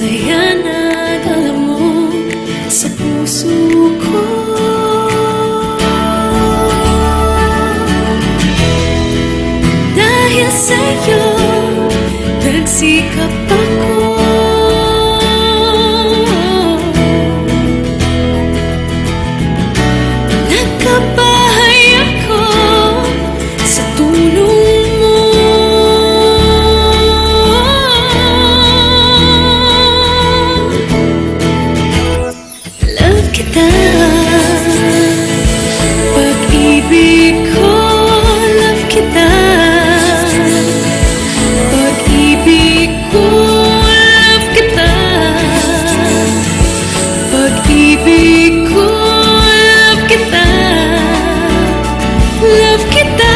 Kaya nag-alam mo sa puso ko. Dahil sa'yo nagsikap ako. Nagkabahay ako sa tulong mo. Love kita, pag-ibig ko. Love kita, pag-ibig ko. Love kita, pag-ibig ko. Love kita, love kita,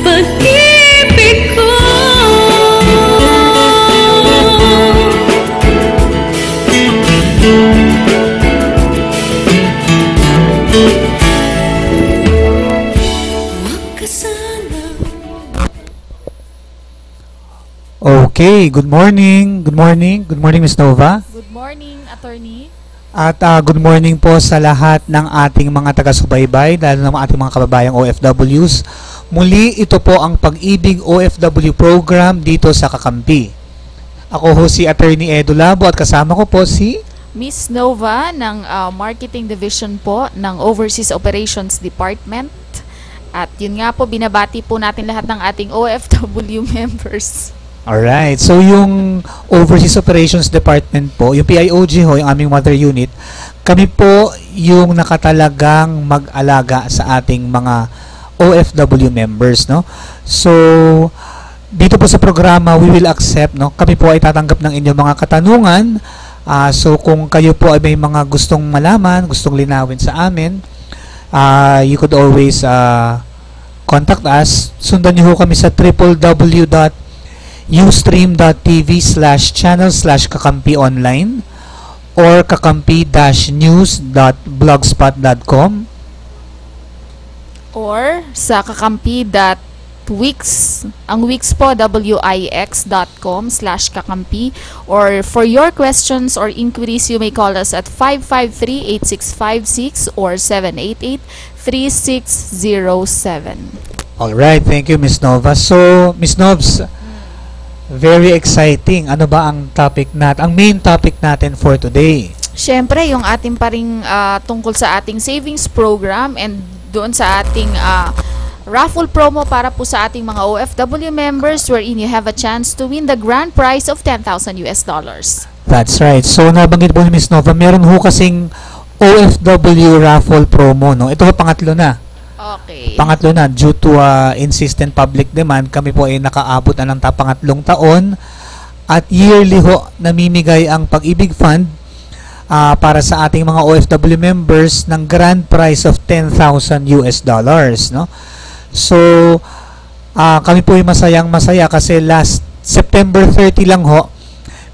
pag-ibig ko. Huwag ka sana. Okay, good morning. Good morning. Good morning, Ms. Nova. Good morning, attorney. At good morning po sa lahat ng ating mga taga-subaybay, lalo na ating mga kababayang OFWs. Muli, ito po ang Pag-ibig OFW program dito sa Kakampi. Ako ho si Attorney Edo Labo at kasama ko po si... Miss Nova ng Marketing Division po ng Overseas Operations Department. At yun nga po, binabati po natin lahat ng ating OFW members. Alright, so yung Overseas Operations Department po, yung PIOG ho, yung aming mother unit, kami po yung nakatalagang mag-alaga sa ating mga OFW members, no? So, dito po sa programa, we will accept, no? Kami po ay tatanggap ng inyong mga katanungan. So, kung kayo po ay may mga gustong malaman, gustong linawin sa amin, you could always contact us. Sundan niyo ho kami sa www.ustream.tv/channel/kakampi-online or kakampi-news.blogspot.com Or sa kakampi.wix. Ang Wix po, wix.com/kakampi. Or for your questions or inquiries, you may call us at 553-8656 or 788-3607. Alright, thank you, Ms. Nova. So, Ms. Novs, very exciting. Ano ba ang topic natin? Ang main topic natin for today? Siyempre, yung ating paring tungkol sa ating savings program and doon sa ating raffle promo para po sa ating mga OFW members wherein you have a chance to win the grand prize of $10,000 US. That's right. So, nabanggit po ni Ms. Nova, meron ho kasing OFW raffle promo, no? Ito ho, pangatlo na. Okay. Pangatlo na, due to insistent public demand, kami po ay nakaabot na ng pangatlong taon at yearly ho namimigay ang Pag-ibig Fund para sa ating mga OFW members ng grand prize of $10,000 US, no? So, kami po ay masayang-masaya kasi last September 30 lang ho,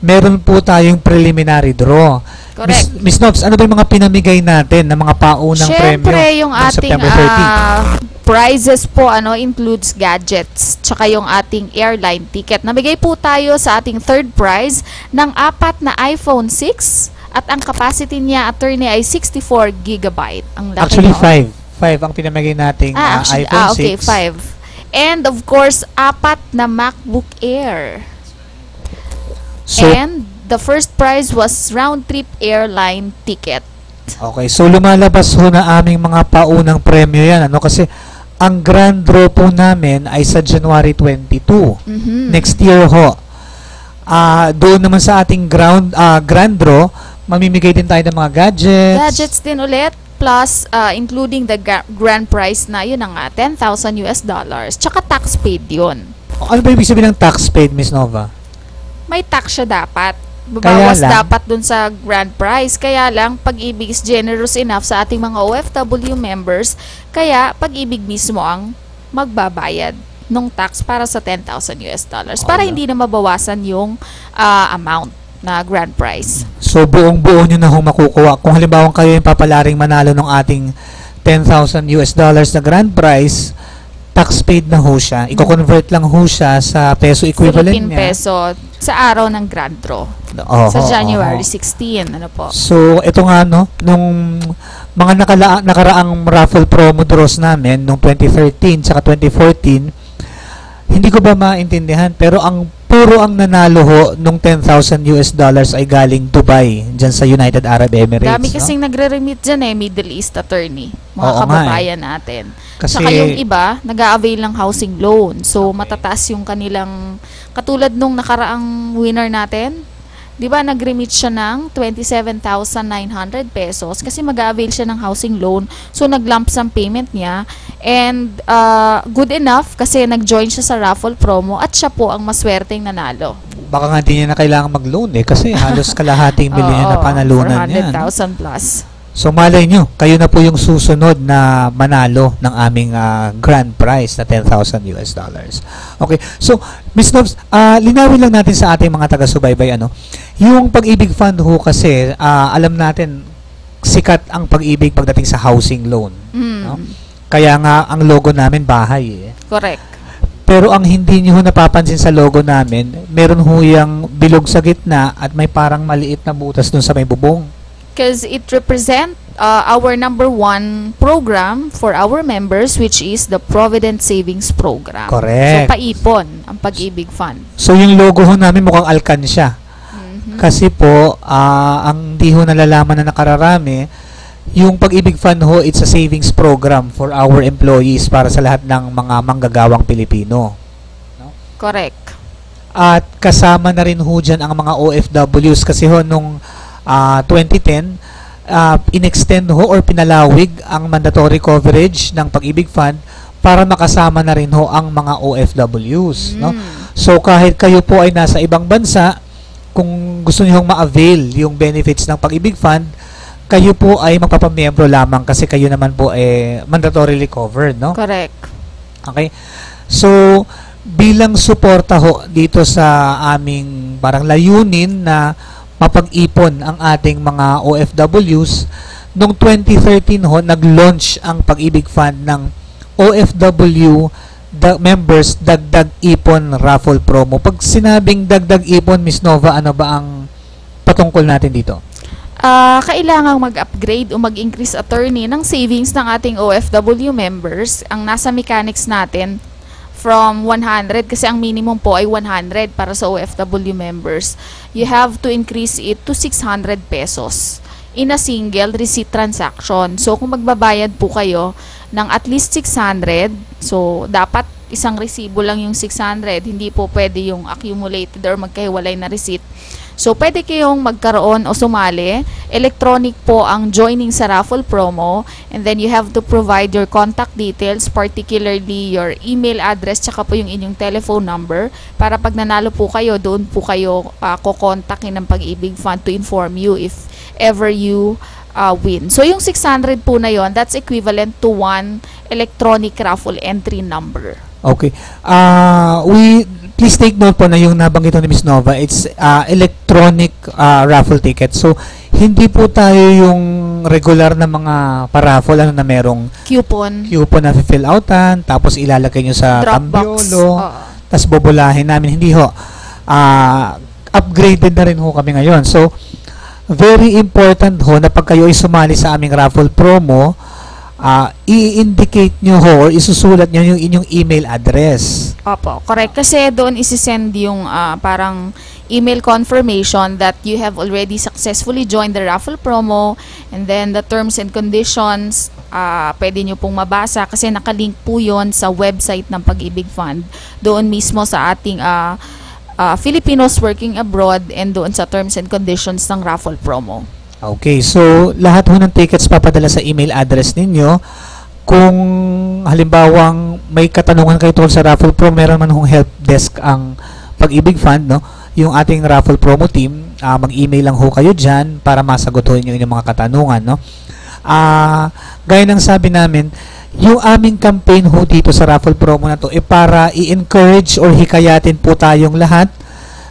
meron po tayong preliminary draw. Correct. Miss Nobs, ano ba yung mga pinamigay natin na mga paunang premyo? Siyempre, yung noong ating September 30? prizes po includes gadgets tsaka yung ating airline ticket. Namigay po tayo sa ating third prize ng 4 na iPhone 6 at ang capacity niya, attorney, ay 64 GB. Ang laki. Actually, no? 5 ang pinamigay nating iPhone 6. Okay, 5. And of course, 4 na MacBook Air. So, And the first prize was round-trip airline ticket. okay, so lumalabas ho na aming mga paunang premyo yan, ano? Kasi ang grand draw po namin ay sa January 22. Next year ho. Doon naman sa ating grand draw, mamimigay din tayo ng mga gadgets. Gadgets din ulit, plus including the grand prize na yun ang $10,000 US. Tsaka tax paid yun. Ano ba ibig sabihin ng tax paid, Miss Nova? May tax siya dapat. Kaya Babawas lang, dapat dun sa grand prize. Kaya lang, Pag-ibig is generous enough sa ating mga OFW members. Kaya, Pag-ibig mismo ang magbabayad ng tax para sa $10,000 US. Para hindi na mabawasan yung amount na grand prize. So, buong-buo nyo na ho makukuha. Kung halimbawa kayo yung papalaring manalo ng ating $10,000 US na grand prize, tax paid na ho siya. Iko-convert lang ho siya sa peso equivalent Philippine niya. peso. sa araw ng grand draw. Sa Oo, January oo. 16. Ano po? So, ito nga, no, nung mga nakaraang raffle promo draws namin, nung 2013 saka 2014, hindi ko ba maintindihan, pero puro ang nanalo ho nung $10,000 ay galing Dubai, dyan sa United Arab Emirates. Dami no? kasing nagre-remit dyan Middle East attorney. Mga Oo nga kababayan natin. Kasi, Saka yung iba, nag-a-avail ng housing loan. So, matataas yung kanilang, katulad nung nakaraang winner natin, di ba, nag-remit siya ng 27,900 pesos kasi mag-a-avail siya ng housing loan. So, nag-lump sum payment niya. And, good enough kasi nag-join siya sa raffle promo at siya po ang maswerteng nanalo. baka nga hindi niya na kailangan mag-loan kasi halos kalahating bilyon na panalunan niya. 400,000 plus. So malay nyo, kayo na po yung susunod na manalo ng aming grand prize na $10,000. Okay, so Ms. Nobs, linawin lang natin sa ating mga taga-subaybay, yung Pag-ibig Fund ho kasi, alam natin, sikat ang pag-ibig pagdating sa housing loan. No? Kaya nga, ang logo namin, bahay. Correct. Pero ang hindi nyo ho napapansin sa logo namin, meron ho yung bilog sa gitna at may parang maliit na butas dun sa may bubong. Because it represent our number one program for our members, which is the Provident Savings Program. Correct. So, paipon ang Pag-ibig Fund. So yung logo ho namin mukhang alkansya. Kasi po, ang di ho nalalaman na nakararami, yung Pag-ibig Fund ho, it's a savings program for our employees para sa lahat ng mga manggagawang Pilipino. Correct. At kasama na rin ho dyan ang mga OFWs kasi ho nung 2010, in-extend ho or pinalawig ang mandatory coverage ng Pag-ibig Fund para makasama na rin ho ang mga OFWs. No? So kahit kayo po ay nasa ibang bansa, kung gusto niyo ma-avail yung benefits ng Pag-ibig Fund, kayo po ay magpapamiyembro lamang kasi kayo naman po mandatorily covered, no? Correct. Okay? So, bilang suporta ho dito sa aming parang layunin na mapag-ipon ang ating mga OFWs, noong 2013 ho, nag-launch ang Pag-ibig Fund ng OFW members Dagdag Ipon Raffle Promo. Pag sinabing Dagdag Ipon, Miss Nova, ano ba ang patungkol natin dito? Kailangang mag-upgrade o mag-increase attorney ng savings ng ating OFW members. Ang nasa mechanics natin from 100, kasi ang minimum po ay 100 para sa OFW members. You have to increase it to 600 pesos in a single receipt transaction. So, kung magbabayad po kayo ng at least 600, so dapat isang resibo lang yung 600, hindi po pwede yung accumulated or magkahiwalay na receipt. So, pwede kayong magkaroon o sumali. Electronic po ang joining sa raffle promo, and then you have to provide your contact details, particularly your email address, tsaka po yung inyong telephone number, para pag nanalo po kayo, doon po kayo kukontakin ng Pag-ibig Fund to inform you if ever you win. So, yung 600 po na yon, that's equivalent to one electronic raffle entry number. Okay. Please take note po na yung nabanggit ni Miss Nova, it's electronic raffle ticket. So, hindi po tayo yung regular na mga paraffle na merong Coupon na fill outan, tapos ilalagay nyo sa Dropbox. kambyolo, tapos bubulahin namin. Hindi ho. Upgraded na rin ho kami ngayon. So, very important ho na pag kayo ay sumali sa aming raffle promo, i-indicate nyo ho or isusulat nyo yung inyong email address. Opo, correct. Kasi doon isisend yung parang email confirmation that you have already successfully joined the raffle promo, and then the terms and conditions, pwede nyo pong mabasa kasi nakalink po yun sa website ng Pag-ibig Fund. Doon mismo sa ating Filipinos working abroad, and doon sa terms and conditions ng raffle promo. Okay, so lahat ho ng tickets papadala sa email address ninyo. Kung halimbawang may katanungan kayo tungkol sa raffle promo, meron man hong help desk ang Pag-ibig Fund, no? Yung ating raffle promo team, mag-email lang ho kayo dyan para masagot ho yung inyong mga katanungan, no? Gaya ng sabi namin, yung aming campaign ho dito sa raffle promo na to para i-encourage or hikayatin po tayong lahat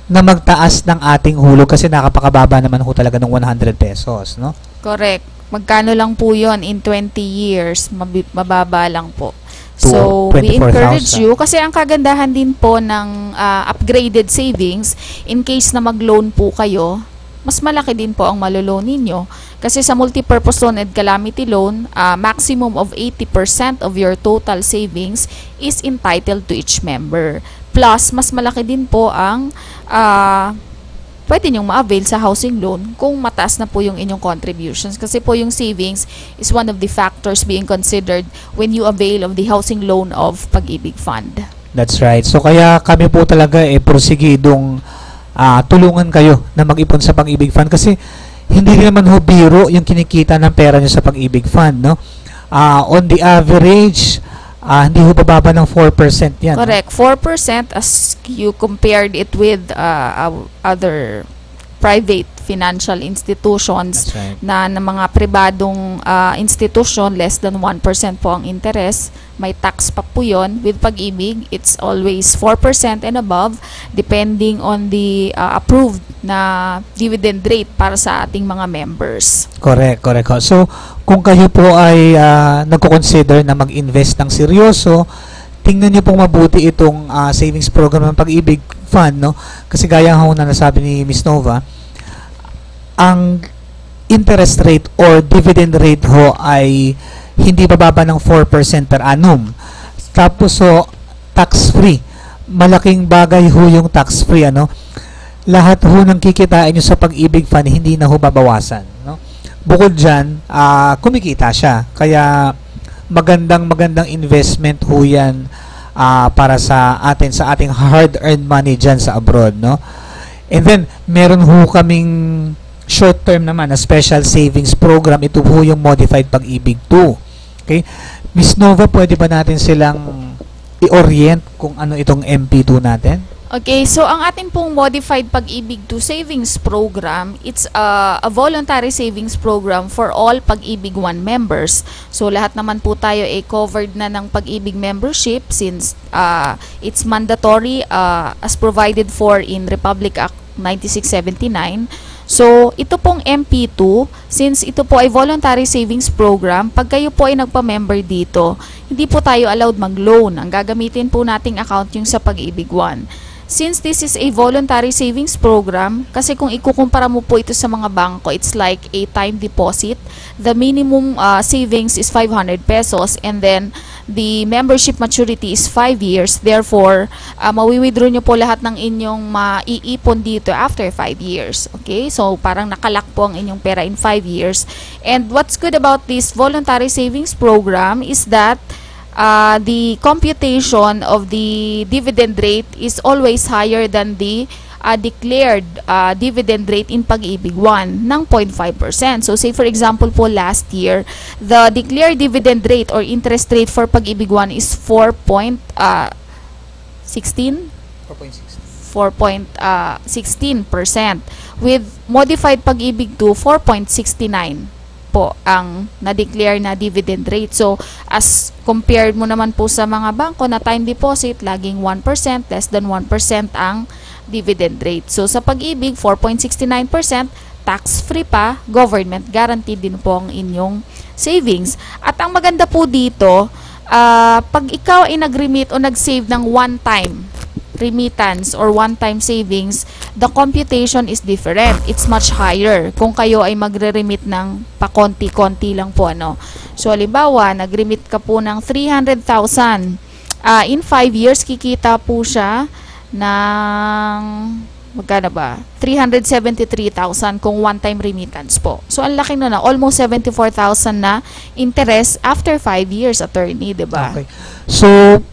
na magtaas ng ating hulog kasi nakapakababa naman ho talaga ng 100 pesos, no? Correct. Magkano lang po yon in 20 years? Mababa lang po. So, we 24,000. encourage you, kasi ang kagandahan din po ng upgraded savings, in case na mag-loan po kayo, mas malaki din po ang maloloan ninyo. Kasi sa multipurpose loan and calamity loan, maximum of 80% of your total savings is entitled to each member. Plus, mas malaki din po ang pwede nyong ma-avail sa housing loan kung mataas na po yung inyong contributions. Kasi po yung savings is one of the factors being considered when you avail of the housing loan of Pag-ibig Fund. That's right. So kaya kami po talaga prosigidong tulungan kayo na mag-ipon sa Pag-ibig Fund kasi hindi naman ho biro yung kinikita ng pera nyo sa Pag-ibig Fund, no? On the average, hindi ho bababa ng 4% yan. Correct. 4% as you compared it with other private financial institutions. That's right. Na mga pribadong institution, less than 1% po ang interest. May tax pa po yun. With Pag-ibig, it's always 4% and above depending on the approved na dividend rate para sa ating mga members. Correct. So, kung kayo po ay nagko-consider na mag-invest ng seryoso, tingnan niyo pong mabuti itong savings program ng Pag-ibig Fund, no? Kasi gaya ho na nasabi ni Ms. Nova, ang interest rate or dividend rate ho ay hindi bababa ng 4% per annum. Tapos so, tax-free. Malaking bagay ho yung tax-free, ano? Lahat ho ng kikitain nyo sa Pag-ibig Fund, hindi na ho babawasan, no? Bukod dyan, kumikita siya. Kaya magandang investment ho yan para sa ating hard-earned money dyan sa abroad, no? And then, meron ho kaming short term naman, a special savings program. Ito po yung Modified Pag-ibig 2. Okay? Ms. Nova, pwede ba natin silang i-orient kung ano itong MP2 natin? Okay, so ang ating pong Modified Pag-ibig 2 Savings Program, it's a voluntary savings program for all Pag-ibig 1 members. So lahat naman po tayo ay covered na ng Pag-ibig membership since it's mandatory as provided for in Republic Act 9679. So, ito pong MP2, since ito po ay voluntary savings program, pag kayo po ay nagpa-member dito, hindi po tayo allowed mag-loan. Ang gagamitin po nating account yung sa Pag-ibig 1. Since this is a voluntary savings program, kasi kung ikukumpara mo po ito sa mga bangko, it's like a time deposit. The minimum savings is 500 pesos and then the membership maturity is 5 years. Therefore, mawi-withdraw nyo po lahat ng inyong maiipon dito after 5 years. Okay? So, parang nakalak po ang inyong pera in 5 years. And what's good about this voluntary savings program is that the computation of the dividend rate is always higher than the declared dividend rate in Pag-ibig 1 ng 0.5%. So, say for example po last year, the declared dividend rate or interest rate for Pag-ibig 1 is 4.16% with modified Pag-ibig 2 4.69 po ang na-declare na dividend rate. So, as compared mo naman po sa mga bangko na time deposit, laging 1%, less than 1% ang dividend rate. So, sa Pag-ibig, 4.69%, tax-free pa, government guaranteed din po ang inyong savings. At ang maganda po dito, pag ikaw ay nag-remit o nag-save ng one-time remittance or one-time savings, the computation is different. It's much higher kung kayo ay magre-remit ng pakonti-konti lang po, ano. So, halimbawa, nag-remit ka po ng 300,000. In 5 years, kikita po siya ng, magkano ba? 373,000 kung one-time remittance po. So, ang laki na almost 74,000 na interest after 5 years, attorney, diba? Okay. So,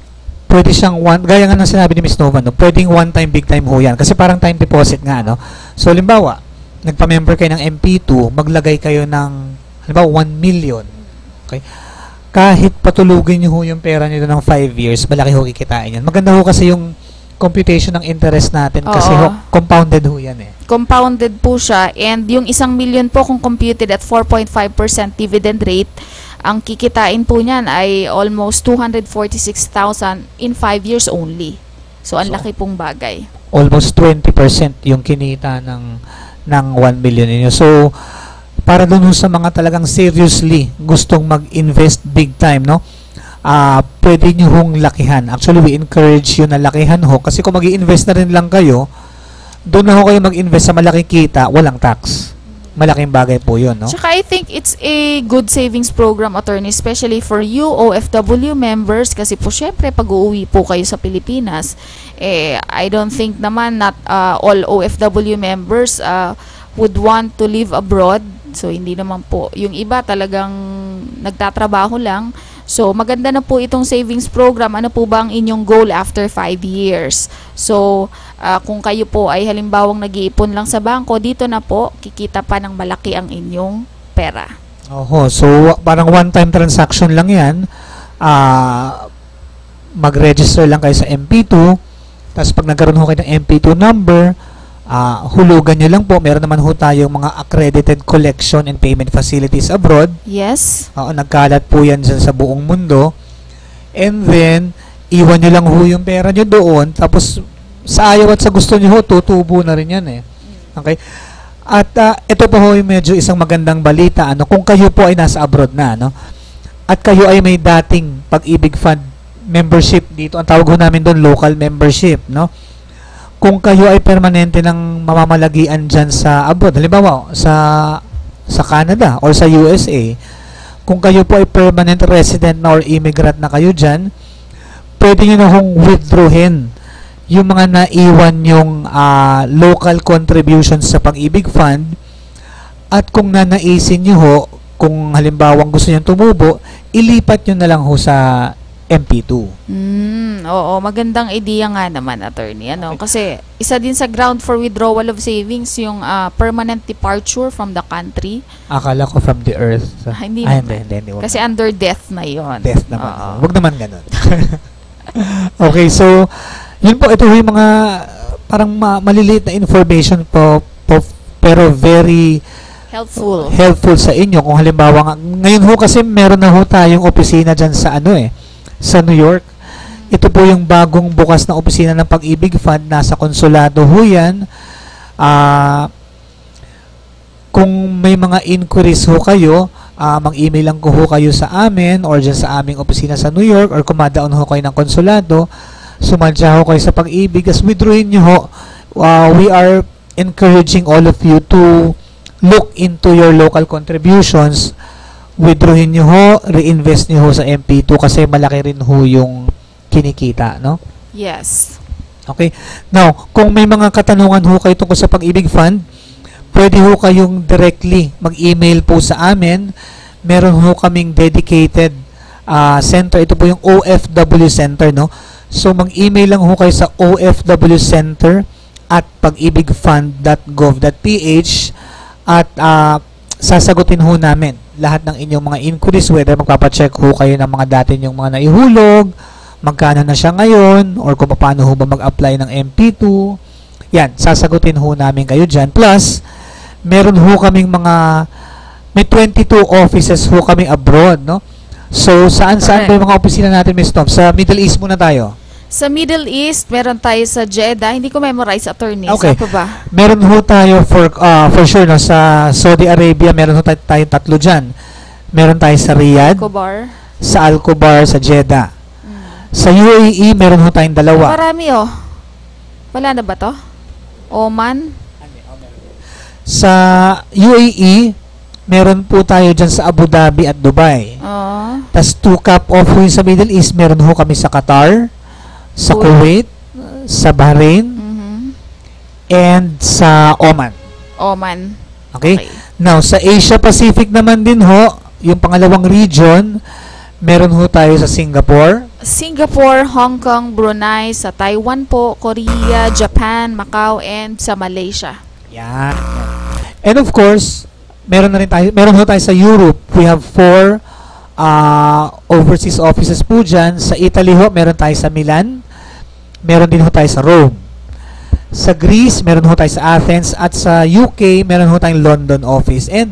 pwede siyang gaya nga ng sinabi ni Ms. Nova, no? Pwedeng one time, big time ho yan. Kasi parang time deposit nga, no? So, halimbawa, nagpa-member kayo ng MP2, maglagay kayo ng, halimbawa, 1 million. Okay? Kahit patulugin nyo ho yung pera nyo ng 5 years, malaki ho kikitain yan. Maganda ho kasi yung computation ng interest natin kasi ho, compounded ho yan eh. Compounded po siya, and yung 1 million po kung computed at 4.5% dividend rate, ang kikitain po niyan ay almost 246,000 in 5 years only. So, ang laki pong bagay. Almost 20% yung kinita ng 1 million ninyo. So, para dun sa mga talagang seriously gustong mag-invest big time, no? pwede nyo hong lakihan. Actually, we encourage you na lakihan ho. Kasi kung mag-i-invest na rin lang kayo, doon na ho kayo mag-invest sa malaking kita, walang tax. Malaking bagay po yun, no? Tsaka I think it's a good savings program, attorney, especially for you OFW members, kasi po syempre pag uuwi po kayo sa Pilipinas, I don't think naman not all OFW members would want to live abroad. So hindi naman po, yung iba talagang nagtatrabaho lang. So maganda na po itong savings program. Ano po ba ang inyong goal after 5 years? So kung kayo po ay halimbawang nag-iipon lang sa bangko, dito na po kikita pa ng malaki ang inyong pera. Oho, so parang one-time transaction lang yan. Mag-register lang kayo sa MP2, tapos pag nagkaroon ho kayo ng MP2 number, hulugan nyo lang po. Meron naman ho tayong mga accredited collection and payment facilities abroad. Yes. Nagkalat po yan dyan sa buong mundo. And then, iwan nyo lang ho yung pera nyo doon, tapos sa ayaw at sa gusto nyo ho, tutubo na rin yan eh. Okay? At ito pa ho yung medyo isang magandang balita. Kung kayo po ay nasa abroad na, at kayo ay may dating Pag-ibig Fund membership dito, ang tawag ho namin doon, local membership, no? Kung kayo ay permanente ng mamamalagian dyan sa abroad, halimbawa sa Canada or sa USA, kung kayo po ay permanent resident na or immigrant na kayo dyan, pwede nyo na hong withdrawin yung mga naiwan yung local contributions sa Pag-ibig Fund. At kung nanaisin nyo ho, kung halimbawang gusto nyo tumubo, ilipat nyo na lang ho sa MP2. Oo, magandang idea nga naman, attorney. Kasi isa din sa ground for withdrawal of savings yung permanent departure from the country. Akala ko from the earth. Hindi. Wag Kasi under death na yon. death naman. Oo. Wag naman ganun. Okay, so yun po, ito yung mga parang maliliit na information po, pero very helpful sa inyo. Kung halimbawa ngayon ho kasi meron na ho tayong opisina dyan sa sa New York. Ito po yung bagong bukas na opisina ng Pag-ibig Fund. Nasa konsulado ho yan. Kung may mga inquiries ho kayo, mag-email lang ko ho kayo sa amin or dyan sa aming opisina sa New York, or kumadaon ho kayo ng konsulado, sumadya ho kayo sa Pag-ibig, as withdrawin nyo ho. We are encouraging all of you to look into your local contributions. Withdrawin nyo ho, reinvest nyo ho sa MP2 kasi malaki rin ho yung kinikita, no? Yes. Okay. Now, kung may mga katanungan ho kayo tungkol sa Pag-ibig Fund, pwede ho kayong directly mag-email po sa amin. Meron ho kaming dedicated center. Ito po yung OFW Center, no? So, mag-email lang ho kayo sa ofwcenter@pagibigfund.gov.ph at sasagutin ho namin lahat ng inyong mga inquiries, whether magpapacheck ho kayo ng mga dati yung mga naihulog, magkano na siya ngayon, or kung paano ho ba mag-apply ng MP2. Yan, sasagutin ho namin kayo dyan. Plus, meron ho kaming may 22 offices ho kami abroad, no? So, saan ba yung mga opisina natin, Ms. Tom? Sa Middle East muna tayo. Sa Middle East, meron tayo sa Jeddah. Hindi ko memorize, attorney. Okay. Saan pa ba? Meron ho tayo for sure, no? Sa Saudi Arabia, meron ho tayong 3 dyan. Meron tayo sa Riyadh, Kobar. sa Al-Khobar, sa Jeddah. Sa UAE, meron ho tayong 2. Marami, Wala na ba to? Oman? Sa UAE, meron po tayo dyan sa Abu Dhabi at Dubai. Tas 2 cap off ho yung sa Middle East, meron ho kami sa Qatar, sa Kuwait, sa Bahrain, and sa Oman. Okay? Now, sa Asia Pacific naman din ho, yung pangalawang region, meron ho tayo sa Singapore, Hong Kong, Brunei, sa Taiwan po, Korea, Japan, Macau, and sa Malaysia. Yan. And of course, meron ho tayo sa Europe. We have 4 overseas offices po dyan. Sa Italy ho, meron tayo sa Milan. Meron din ho tayo sa Rome. Sa Greece, meron ho tayo sa Athens. At sa UK, meron ho tayong London office. And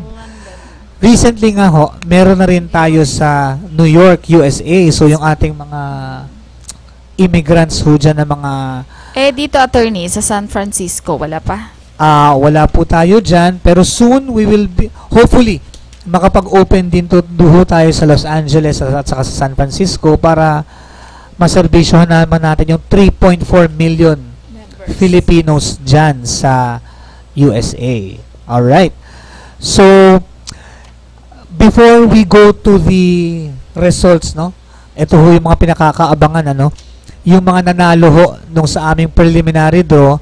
recently nga ho, meron na rin tayo sa New York, USA. So, yung ating mga immigrants ho dyan na mga... Dito, attorney, sa San Francisco, wala pa? Wala po tayo dyan. Pero soon, we will be... Hopefully, makapag-open din duho tayo sa Los Angeles at saka sa San Francisco para maserbisyohan naman natin yung 3.4 million Filipinos dyan sa USA. Alright. So, before we go to the results, no? Ito ho yung mga pinakakaabangan, ano? Yung mga nanalo ho nung sa aming preliminary draw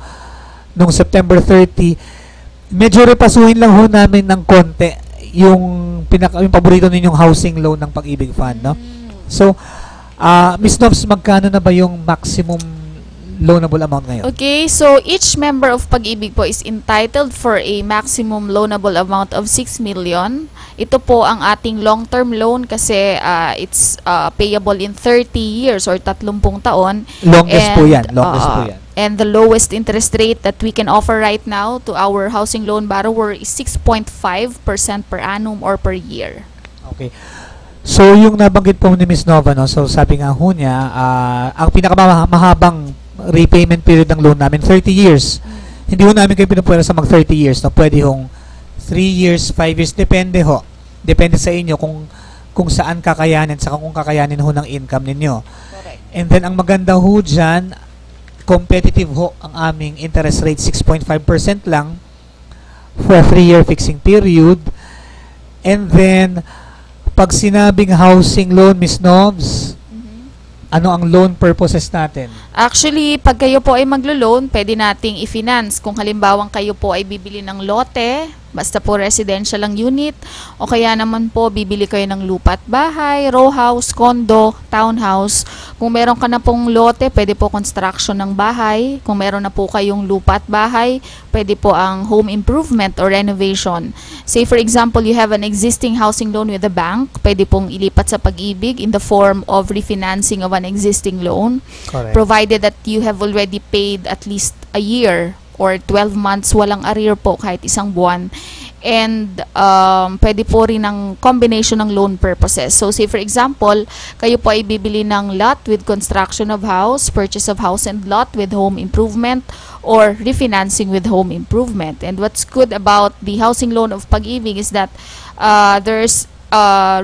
nung September 30, medyo repasuhin lang ho namin ng konti yung yung paborito ninyong housing loan ng Pag-ibig Fund, no? So, Miss Nobs, magkano na ba yung maximum loanable amount ngayon? Okay, so each member of Pag-ibig po is entitled for a maximum loanable amount of 6 million. Ito po ang ating long-term loan kasi it's payable in 30 years or 30 taon. Longest po yan. Longest po yan. And the lowest interest rate that we can offer right now to our housing loan borrower is 6.5% per annum or per year. Okay. So, yung nabanggit po ni Ms. Nova, no? So, sabi nga ho niya, ang pinakamahabang repayment period ng loan namin, 30 years. Hindi ho namin kayo pinupwera sa mag 30 years. No? Pwede hong 3 years, 5 years, depende ho. Depende sa inyo kung saan kakayanin, saka kung kakayanin ho ng income ninyo. Correct. And then, ang maganda ho dyan, competitive ho ang aming interest rate, 6.5% lang for a 3-year fixing period. And then, pag sinabing housing loan, Ms. Nobs, ano ang loan purposes natin? Actually, pag kayo po ay maglo-loan, pwede nating i-finance. Kung halimbawang kayo po ay bibili ng lote, basta po residential lang unit, o kaya naman po bibili kayo ng lupa at bahay, row house, condo, townhouse. Kung meron ka na pong lote, pwede po construction ng bahay. Kung meron na po kayong lupa at bahay, pwede po ang home improvement or renovation. Say for example, you have an existing housing loan with the bank, pwede pong ilipat sa Pag-ibig in the form of refinancing of an existing loan. Correct. Provided that you have already paid at least a year or 12 months, walang arrear po kahit isang buwan. And pwede po rin ng combination ng loan purposes. So say for example, kayo po ay bibili ng lot with construction of house, purchase of house and lot with home improvement, or refinancing with home improvement. And what's good about the housing loan of Pag-ibig is that there's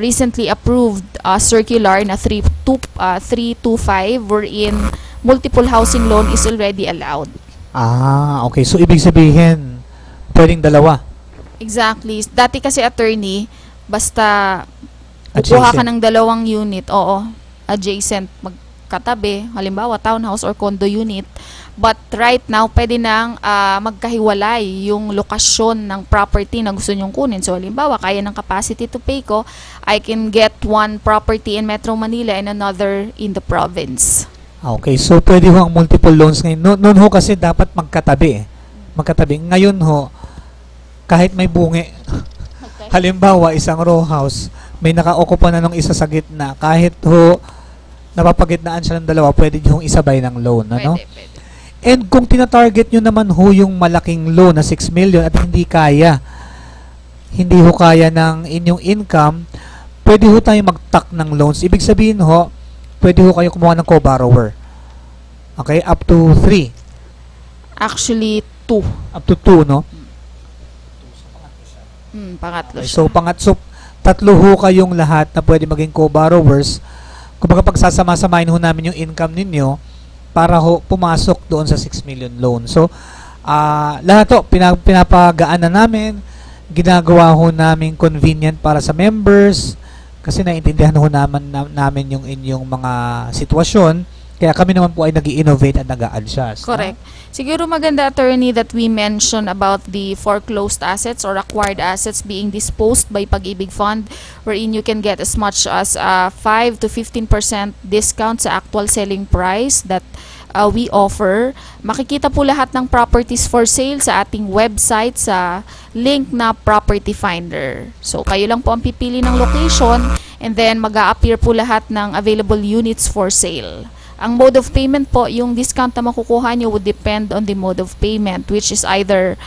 recently approved circular na 325 wherein multiple housing loan is already allowed. Okay. So, ibig sabihin, pwedeng dalawa. Exactly. Dati kasi attorney, basta kukuha ka ng dalawang unit, adjacent, magkatabi, halimbawa townhouse or condo unit. But right now, pwede nang magkahiwalay yung lokasyon ng property na gusto nyong kunin. So, halimbawa, kaya ng capacity to pay ko, I can get one property in Metro Manila and another in the province. Okay, so pwede ho ang multiple loans ngayon. Noon ho kasi dapat magkatabi. Magkatabi. Ngayon ho, kahit may bungi, halimbawa isang row house, may naka-ocupa na nung isa sa gitna, kahit ho napapagitnaan siya ng dalawa, pwede nyo isabay ng loan. Ano? Pwede. And kung tina-target nyo naman ho yung malaking loan na 6 million at hindi ho kaya ng inyong income, pwede ho tayo mag-tack ng loans. Ibig sabihin ho, pwede ho kayo kumuha ng co-borrower. Okay? Up to 3. Actually, 2. Up to 2, no? Pangatlo Okay, siya. so, tatlo ho kayong lahat na pwede maging co-borrowers. Kumbaga pagsasama-samahin ho namin yung income ninyo para ho pumasok doon sa 6 million loan. So, lahat ho, pinapagaan na namin. Ginagawa ho namin convenient para sa members. Kasi naiintindihan ho namin yung inyong mga sitwasyon. Kaya kami naman po ay nag-i-innovate at nag-a-adjust. Correct. Siguro maganda, attorney, that we mention about the foreclosed assets or acquired assets being disposed by Pag-ibig Fund, wherein you can get as much as 5 to 15% discount sa actual selling price that we offer. Makikita po lahat ng properties for sale sa ating website sa link na Property Finder. So, kayo lang po ang pipili ng location and then mag-a-appear po lahat ng available units for sale. Ang mode of payment po, yung discount na makukuha nyo would depend on the mode of payment, which is either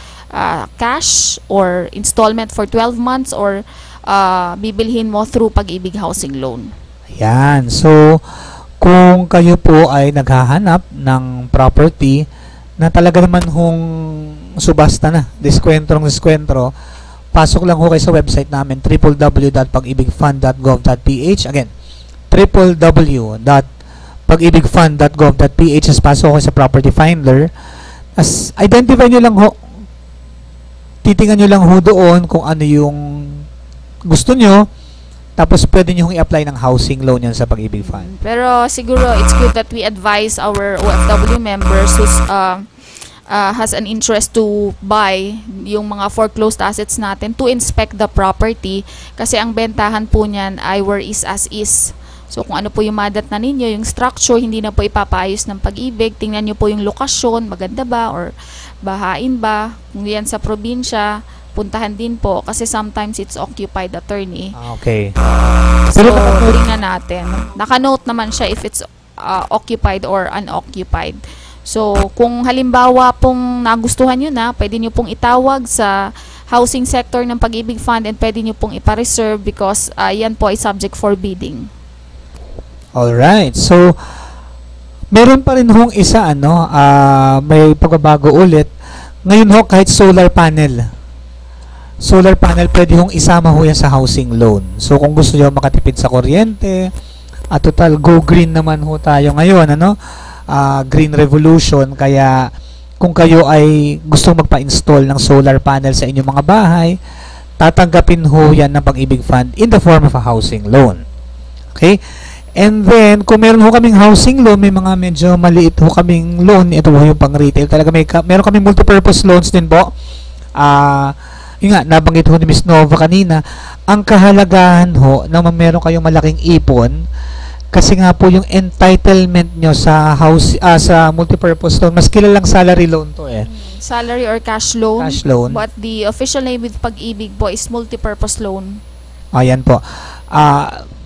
cash or installment for 12 months or bibilhin mo through Pag-ibig Housing Loan. Ayan. So, kung kayo po ay naghahanap ng property na talaga naman hong subasta na, diskwentro, pasok lang ho kayo sa website namin, www.pagibigfund.gov.ph. Again, www.pagibigfund.gov.ph. As pasok kayo sa property finder. As identify nyo lang ho, titingnan nyo lang ho doon kung ano yung gusto nyo, tapos pwede nyo i-apply ng housing loan yan sa Pag-ibig Fund. Pero siguro it's good that we advise our OFW members who's has an interest to buy yung mga foreclosed assets natin to inspect the property kasi ang bentahan po niyan ay where is as is. So kung ano po yung madat na ninyo, yung structure, hindi na po ipapaayos ng Pag-ibig. Tingnan nyo po yung lokasyon, maganda ba or bahain ba. Kung yan sa probinsya, puntahan din po kasi sometimes it's occupied, attorney. Okay. So, Pero tingnan natin. Naka-note naman siya if it's occupied or unoccupied. So, kung halimbawa pong nagustuhan nyo na, pwede nyo pong itawag sa housing sector ng Pag-ibig Fund and pwede nyo pong ipa-reserve because yan po ay subject for bidding. alright. So, meron pa rin hong isa, may pagbabago ulit. Ngayon ho, kahit solar panel, pwede hong isama ho yan sa housing loan. So, kung gusto nyo makatipid sa kuryente, at total, go green naman ho tayo ngayon, green revolution. Kaya, kung kayo ay gustong magpa-install ng solar panel sa inyong mga bahay, tatanggapin ho yan ng Pag-ibig Fund in the form of a housing loan. Okay? And then, kung meron ho kaming housing loan, may mga medyo maliit ho kaming loan, ito ho yung pang-retail. Talaga meron kaming multipurpose loans din po. Yun nga, nabanggit ho ni Ms. Nova kanina, ang kahalagahan ho na meron kayong malaking ipon, kasi nga po yung entitlement nyo sa sa multipurpose loan, mas kilalang salary loan to Salary or cash loan. Cash loan. But the official name with Pag-ibig po is multipurpose loan. Ayan po.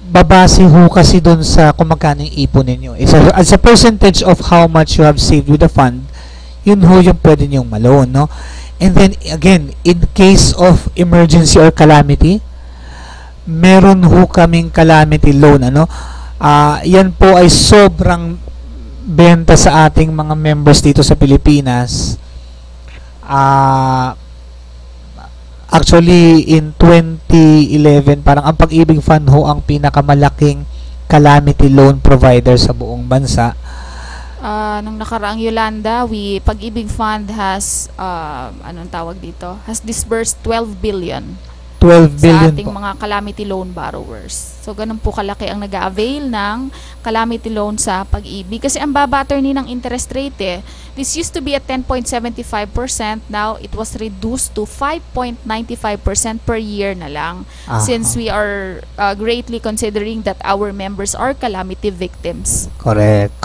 Babase ho kasi dun sa kung magkano yung ipon ninyo. As a percentage of how much you have saved with the fund, yun ho yung pwede nyong ma-loan, no? And then, again, in case of emergency or calamity, meron ho kaming calamity loan, yan po ay sobrang benta sa ating mga members dito sa Pilipinas. Actually, in 2011, parang ang Pag-ibig Fund ho ang pinakamalaking calamity loan provider sa buong bansa. Nung nakaraang Yolanda, Pag-ibig Fund has anong tawag dito? Has disbursed 12 billion 12 billion sa ating po. mga calamity loan borrowers. So, ganun po kalaki ang nag-avail ng calamity loan sa Pag-ibig. Kasi ang baba, attorney, ng interest rate This used to be at 10.75%. Now, it was reduced to 5.95% per year na lang. Since we are greatly considering that our members are calamity victims. Correct.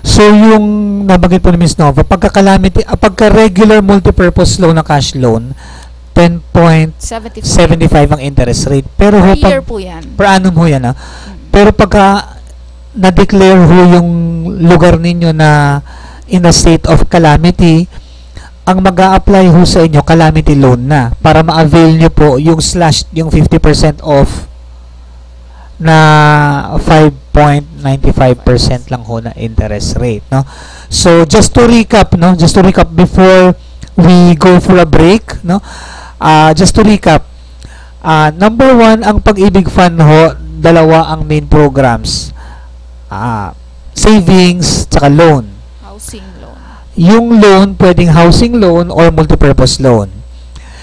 So, yung nabanggit po ni Ms. Nova, pagka-regular multipurpose loan na cash loan, 10.75 ang interest rate. Pero per year po yan. Per annum ho yan. Pero pagka na-declare ho yung lugar ninyo na in a state of calamity, ang mag-a-apply ho sa inyo calamity loan na para ma-avail nyo po yung 50% off na 5.95% lang ho na interest rate, no? So just to recap before we go for a break, no? Just to recap, number 1, ang Pag-ibig Fund ho, dalawa ang main programs. Savings, tsaka loan. Housing loan. Yung loan, pwedeng housing loan or multipurpose loan.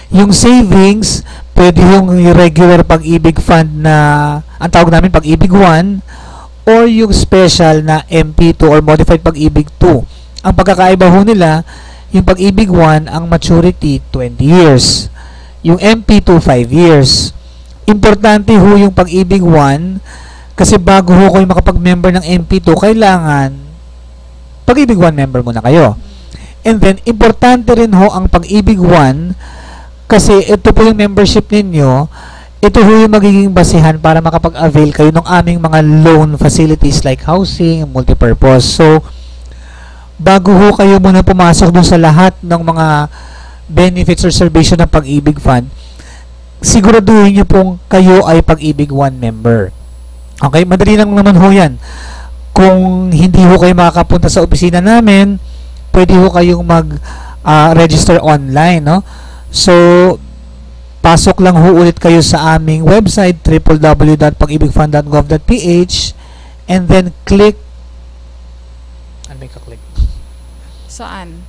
Yung savings, pwede yung regular Pag-ibig Fund na, ang tawag namin Pag-ibig 1, or yung special na MP2 or Modified Pag-ibig 2. Ang pagkakaiba ho nila, yung Pag-ibig 1, ang maturity 20 years. Yung MP2, 5 years. Importante ho yung Pag-ibig 1 kasi bago ho kayo makapag-member ng MP2, kailangan Pag-ibig 1 member muna kayo. And then, importante rin ho ang Pag-ibig 1 kasi ito po yung membership ninyo, ito ho yung magiging basihan para makapag-avail kayo ng aming mga loan facilities like housing, multipurpose. So, bago ho kayo muna pumasok dun sa lahat ng mga benefits or reservation ng Pag-ibig Fund, siguraduhin nyo pong kayo ay Pag-ibig 1 member. Okay? Madali lang naman ho yan. Kung hindi ho kayo makakapunta sa opisina namin, pwede ho kayong mag-register online, no? So, pasok lang ho ulit kayo sa aming website www.pagibigfund.gov.ph and then click ano may ka-click? Saan?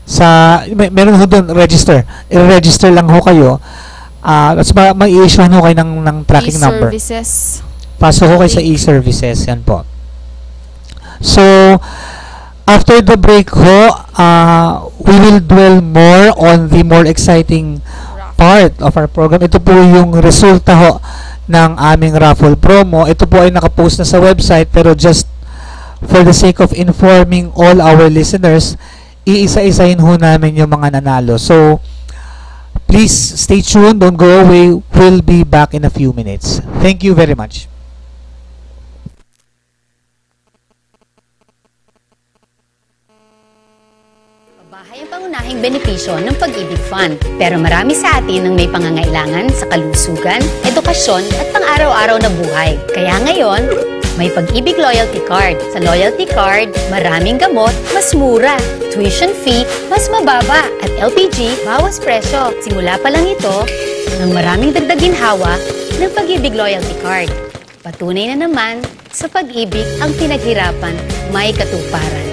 Meron ho doon, register. I-register lang ho kayo. Tapos may-issue ho kayo ng tracking number. E-services. Pasok ho kayo sa e-services. Yan po. So, after the break ho, we will dwell more on the more exciting part of our program. Ito po yung resulta ho ng aming raffle promo. Ito po ay nakapost na sa website pero just for the sake of informing all our listeners, iisa-isahin ho namin yung mga nanalo. So, please stay tuned. Don't go away. We'll be back in a few minutes. Thank you very much. Bahay ang pangunahing benepisyo ng Pag-ibig Fund. Pero marami sa atin ang may pangangailangan sa kalusugan, edukasyon at pang-araw-araw na buhay. Kaya ngayon, may Pag-ibig Loyalty Card. Sa Loyalty Card, maraming gamot, mas mura. Tuition fee, mas mababa. At LPG, bawas presyo. Simula pa lang ito ng maraming dagdag ginhawa ng Pag-ibig Loyalty Card. Patunay na naman, sa pag-ibig ang pinaghirapan, may katuparan.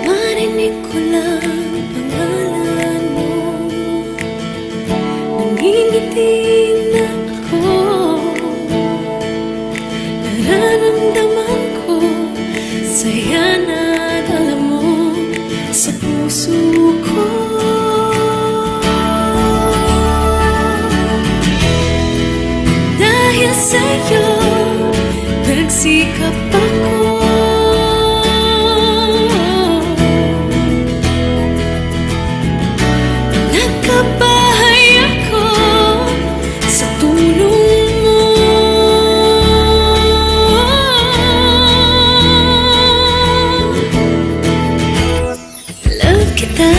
Marinig ko lang pangalan mo, nangingiti na ako. Nararamdaman ko saya na dala mo sa puso ko. Dahil sa'yo nagsikap ako. Nagkabahay ako sa tulong mo. Love kita,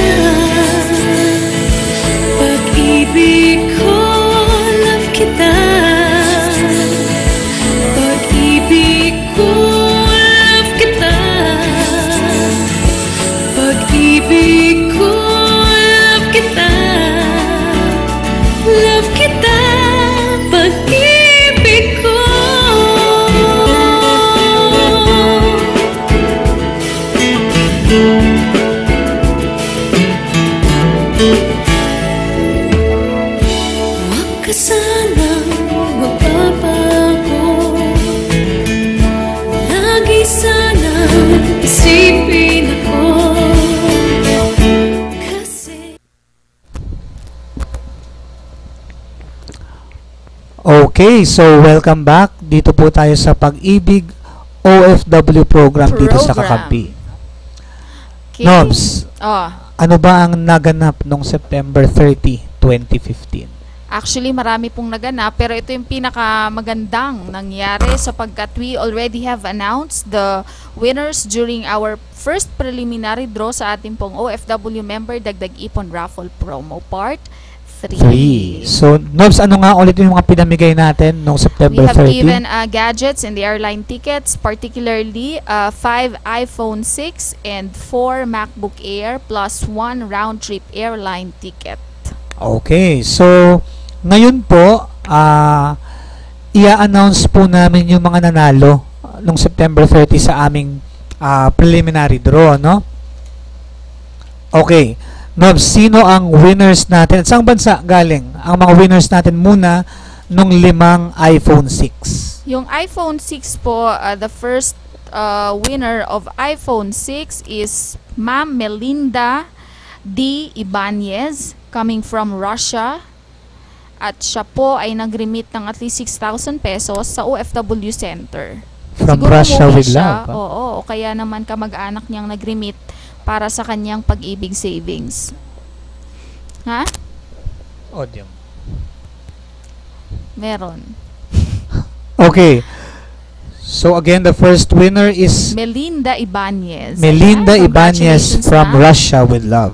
pag-ibig ko. Love kita, pag-ibig ko. Love kita, pag-ibig ko. Love kita, love kita, pag-ibig ko. Huwag ka sanang magbabago, lagi sanang isipin ako. Kasi Okay, so welcome back. Dito po tayo sa Pag-ibig OFW program dito sa Program. Kakampi. Okay. Nobs, Oh, ano ba ang naganap noong September 30, 2015? actually, marami pong naganap, pero ito yung pinakamagandang nangyari sapagkat we already have announced the winners during our first preliminary draw sa ating pong OFW member Dagdag Ipon Raffle Promo Part 3. 3. So, Nobs, ano nga ulit yung mga pinamigay natin noong We September have 30? given gadgets and the airline tickets, particularly 5 iPhone 6 and 4 MacBook Air plus 1 round-trip airline ticket. Okay, so ngayon po, i-announce po namin yung mga nanalo noong September 30 sa aming preliminary draw, no? Okay, Nobs, sino ang winners natin? At saang bansa galing? Ang mga winners natin muna nung 5 iPhone 6. Yung iPhone 6 po, the first winner of iPhone 6 is Ma'am Melinda D. Ibanez coming from Russia. At siya po ay nag-remit ng at least 6,000 pesos sa OFW Center. From Siguro Russia umuwi with siya, love. Oo, o kaya naman kamag-anak niyang nag-remit para sa kanyang pag-ibig savings. Ha? Audio. Meron. Okay. So again, the first winner is Melinda Ibanez. Melinda Ayan, Ibanez congratulations, from ma'am. Russia with love.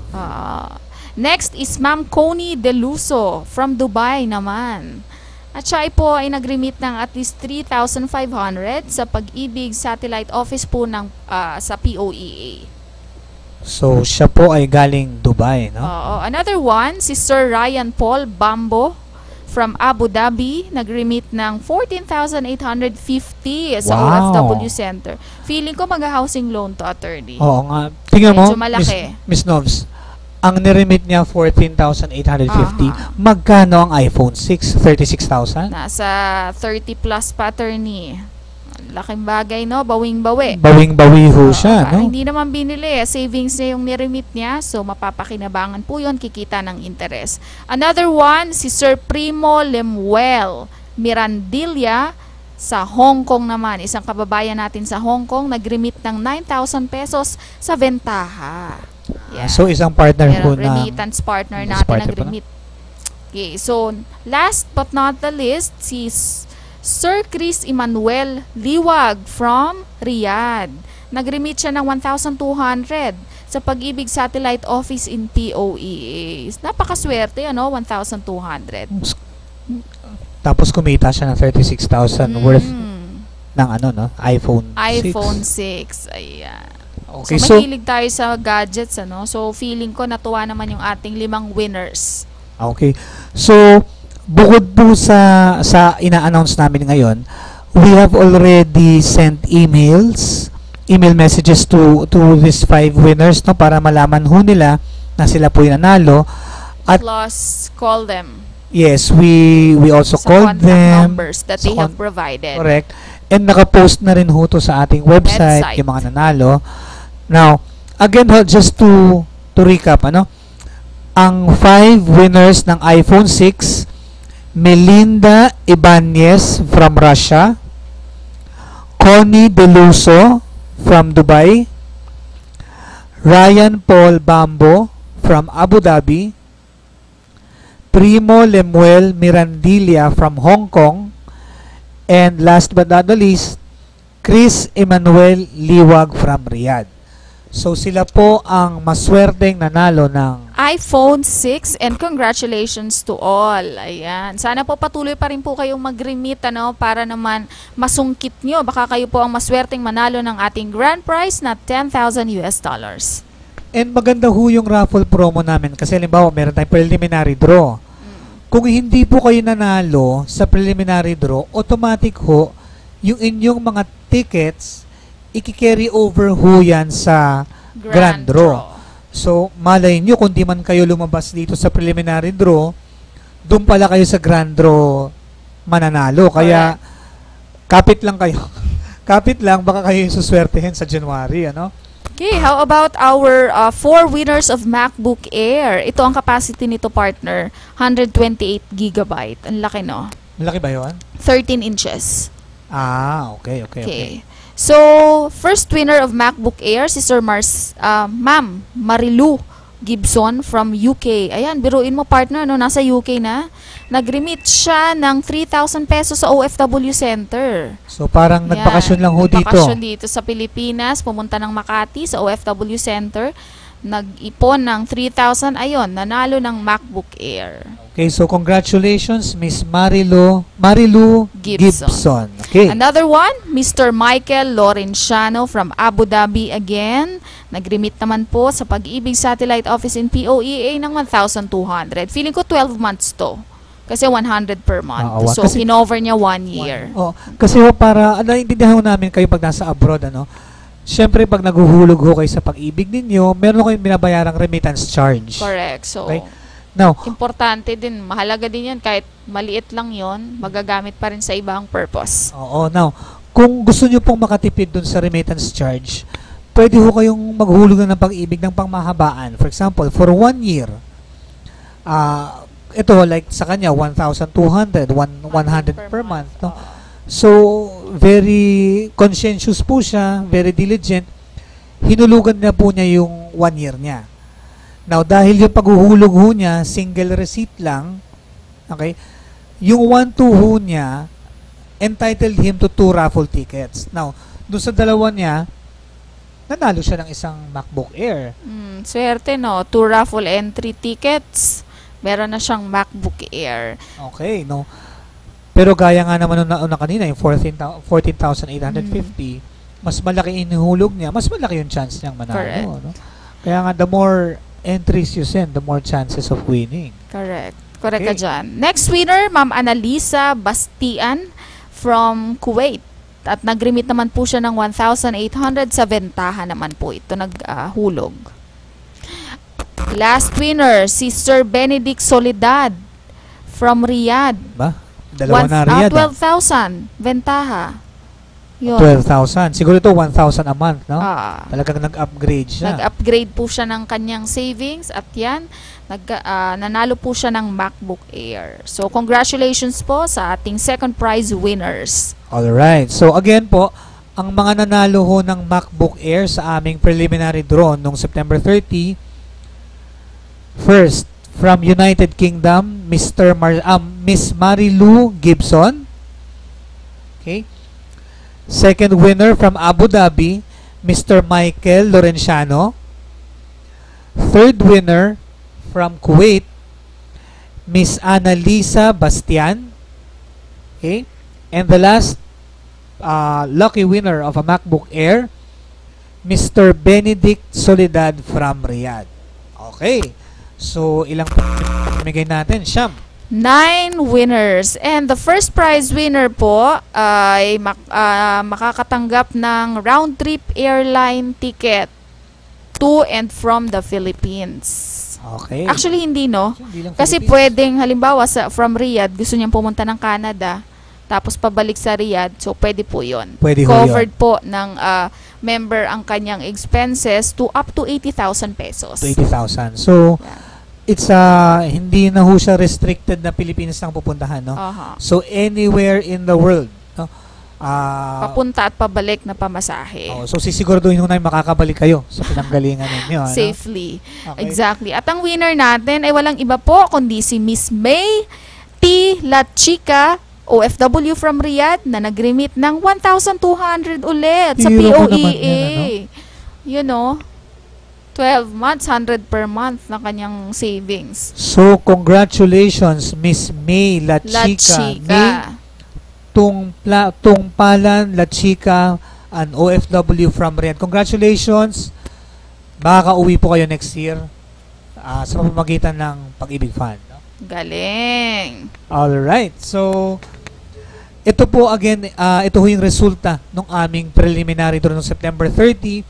Next is Ma'am Connie Deluso from Dubai naman. At siya ay po ay nag-remit ng at least 3,500 sa Pag-ibig Satellite Office po ng sa POEA. So, siya po ay galing Dubai, no? Oo. Another one, si Sir Ryan Paul Bambo from Abu Dhabi, nag-remit ng 14,850 sa Wow. OFW Center. Feeling ko mag-housing loan to, attorney. Oo nga. Tingnan mo, Medyo malaki. Miss Novs, ang niremit niya 14,850. Magkano ang iPhone 6? 36,000? Nasa 30 plus pa, attorney. Laking bagay, no? Bawing-bawi. Bawing-bawi ho siya, Parang no? hindi naman binili. Savings niya yung niremit niya. So, mapapakinabangan po yun. Kikita ng interest. Another one, si Sir Primo Lemuel Mirandilla sa Hong Kong naman. Isang kababayan natin sa Hong Kong. Nag-remit ng 9,000 pesos sa Ventaha. Yeah. So, isang partner po na... Remittance partner Remittance natin partner nag-remit. Okay, so last but not the least, si Sir Chris Emmanuel Liwag from Riyadh. Nag-remit siya ng 1,200 sa Pag-ibig Satellite Office in POEA. Napakaswerte, ano? 1,200. Tapos kumita siya ng 36,000 worth ng ano, no? iPhone 6. iPhone 6. Ayan. Okay, So, so, mahilig tayo sa gadgets, ano? So, feeling ko natuwa naman yung ating 5 winners. okay. So, bukod po sa ina-announce namin ngayon, we have already sent email messages to these 5 winners, no, para malaman ho nila na sila po yung nanalo. At Plus, call them yes, we also sa called contact them. numbers that they have provided. Correct. And nakapost na rin ho to sa ating website, yung mga nanalo. Now, again ho, just to recap, ano? Ang 5 winners ng iPhone 6, Melinda Ibanez from Russia, Connie Deluso from Dubai, Ryan Paul Bambo from Abu Dhabi, Primo Lemuel Mirandilla from Hong Kong, and last but not the least, Chris Emmanuel Liwag from Riyadh. So sila po ang maswerteng nanalo ng iPhone 6 and congratulations to all. Ayan. Sana po patuloy pa rin po kayong mag-remit, ano, para naman masungkit nyo. Baka kayo po ang maswerteng manalo ng ating grand prize na $10,000 US. And maganda ho yung raffle promo namin kasi halimbawa meron tayong preliminary draw. Kung hindi po kayo nanalo sa preliminary draw, automatic ho yung inyong mga tickets i-carry over ho yan sa grand draw. So, malay nyo kung di man kayo lumabas dito sa preliminary draw, doon pala kayo sa grand draw mananalo. Kaya, kapit lang kayo. Kapit lang, baka kayo yung suswertehin sa January, ano? Okay, how about our 4 winners of MacBook Air? Ito ang capacity nito, partner. 128 gigabyte. Ang laki, no? Malaki ba yun? 13 inches. Ah, okay. So, first winner of MacBook Air, si Sir Ma'am Marilu Gibson from UK. Ayan, biruin mo, partner, no? Nasa UK na. Nag-remit siya ng 3,000 pesos sa OFW Center. So, parang Yan. nagbakasyon lang ho dito. Nagbakasyon dito sa Pilipinas, pumunta ng Makati sa OFW Center. Nag-ipon ng 3,000. Ayun, nanalo ng MacBook Air. Okay, so congratulations, Miss Marilu Gibson. Okay. Another one, Mr. Michael Lorenciano from Abu Dhabi again. Nag-remit naman po sa Pag-ibig Satellite Office in POEA ng 1,200. Feeling ko 12 months to. Kasi 100 per month. So, kasi kinover niya 1 year. Oh, kasi ho, para naiintindihan ho namin kayo pag nasa abroad, ano. Siyempre, pag naguhulog ho kayo sa Pag-ibig ninyo, meron kayong binabayarang remittance charge. Correct. So, Okay. Now, importante din, mahalaga din yan, kahit maliit lang yon, magagamit pa rin sa ibang purpose. oo, now, kung gusto nyo pong makatipid dun sa remittance charge, pwede ho kayong maghulog na ng Pag-ibig ng pangmahabaan. For example, for 1 year, ito, like sa kanya, 1,200, 100 per month. No? So, very conscientious po siya, very diligent. Hinulugan na po niya yung 1 year niya. Now, dahil yung paghuhulog ho niya, single receipt lang, okay, yung 1-2 ho niya, entitled him to 2 raffle tickets. Now, doon sa dalawa niya, nanalo siya ng isang MacBook Air. Swerte, no? 2 raffle entry tickets. Meron na siyang MacBook Air. Okay, no. Pero gaya nga naman nung nauna kanina, yung 14,850, mas malaki inuhulog niya, mas malaki yung chance niyang manalo. Correct. No? Kaya nga, the more entries you send, the more chances of winning. Correct. Correct ka Okay. dyan. Next winner, Ma'am Annalisa Bastian from Kuwait. At nag-remit naman po siya ng 1,800 sa bentahan naman po ito naghulog. Last winner, si Sir Benedict Soledad from Riyadh. Ba? Dalawa na Riyadh. 12,000 bentaha. Yun. 12,000. Siguro ito 1,000 a month, no? Talagang nag-upgrade siya. Nag-upgrade po siya ng kanyang savings at yan, nanalo po siya ng MacBook Air. So, congratulations po sa ating second prize winners. Alright. So, again po, ang mga nanalo ho ng MacBook Air sa aming preliminary draw noong September 30, first, from United Kingdom, Miss Marilu Gibson. Okay. Second winner from Abu Dhabi, Mr. Michael Lorenciano. Third winner from Kuwait, Miss Annalisa Bastian. Okay. And the last lucky winner of a MacBook Air, Mr. Benedict Soledad from Riyadh. Okay. So, ilang pamigay natin? Siyam. 9 winners. And the first prize winner po ay makakatanggap ng round-trip airline ticket to and from the Philippines. Okay. Actually, hindi, no? Hindi lang Kasi Philippines. pwedeng, halimbawa, from Riyadh, gusto niyang pumunta ng Canada, tapos pabalik sa Riyadh, so pwede po yun. Pwede ho Covered yun. po ng member ang kanyang expenses to up to 80,000 pesos. To 80,000. So, Yeah. it's hindi na ho siya restricted na Pilipinas lang pupuntahan, no? Aha. So, anywhere in the world, no? Papunta at pabalik na pamasahe. So, sisiguraduhin ho na makakabalik kayo sa pinanggalingan ninyo. Ano? Safely. Okay. Exactly. At ang winner natin ay walang iba po kundi si Miss May T. Lachika, OFW from Riyadh, na nag-remit ng 1,200 ulit sa Hero ko naman POEA. yan, You know, 12 months, 100 per month na kanyang savings. So, congratulations, Miss May Lachika. May Tungpalan Lachika, an OFW from Riyadh. Congratulations. Makaka-uwi po kayo next year sa pamamagitan ng Pag-ibig Fund. No? Galing. Alright. So, ito po again, ito ho yung resulta ng aming preliminary draw noong September 30.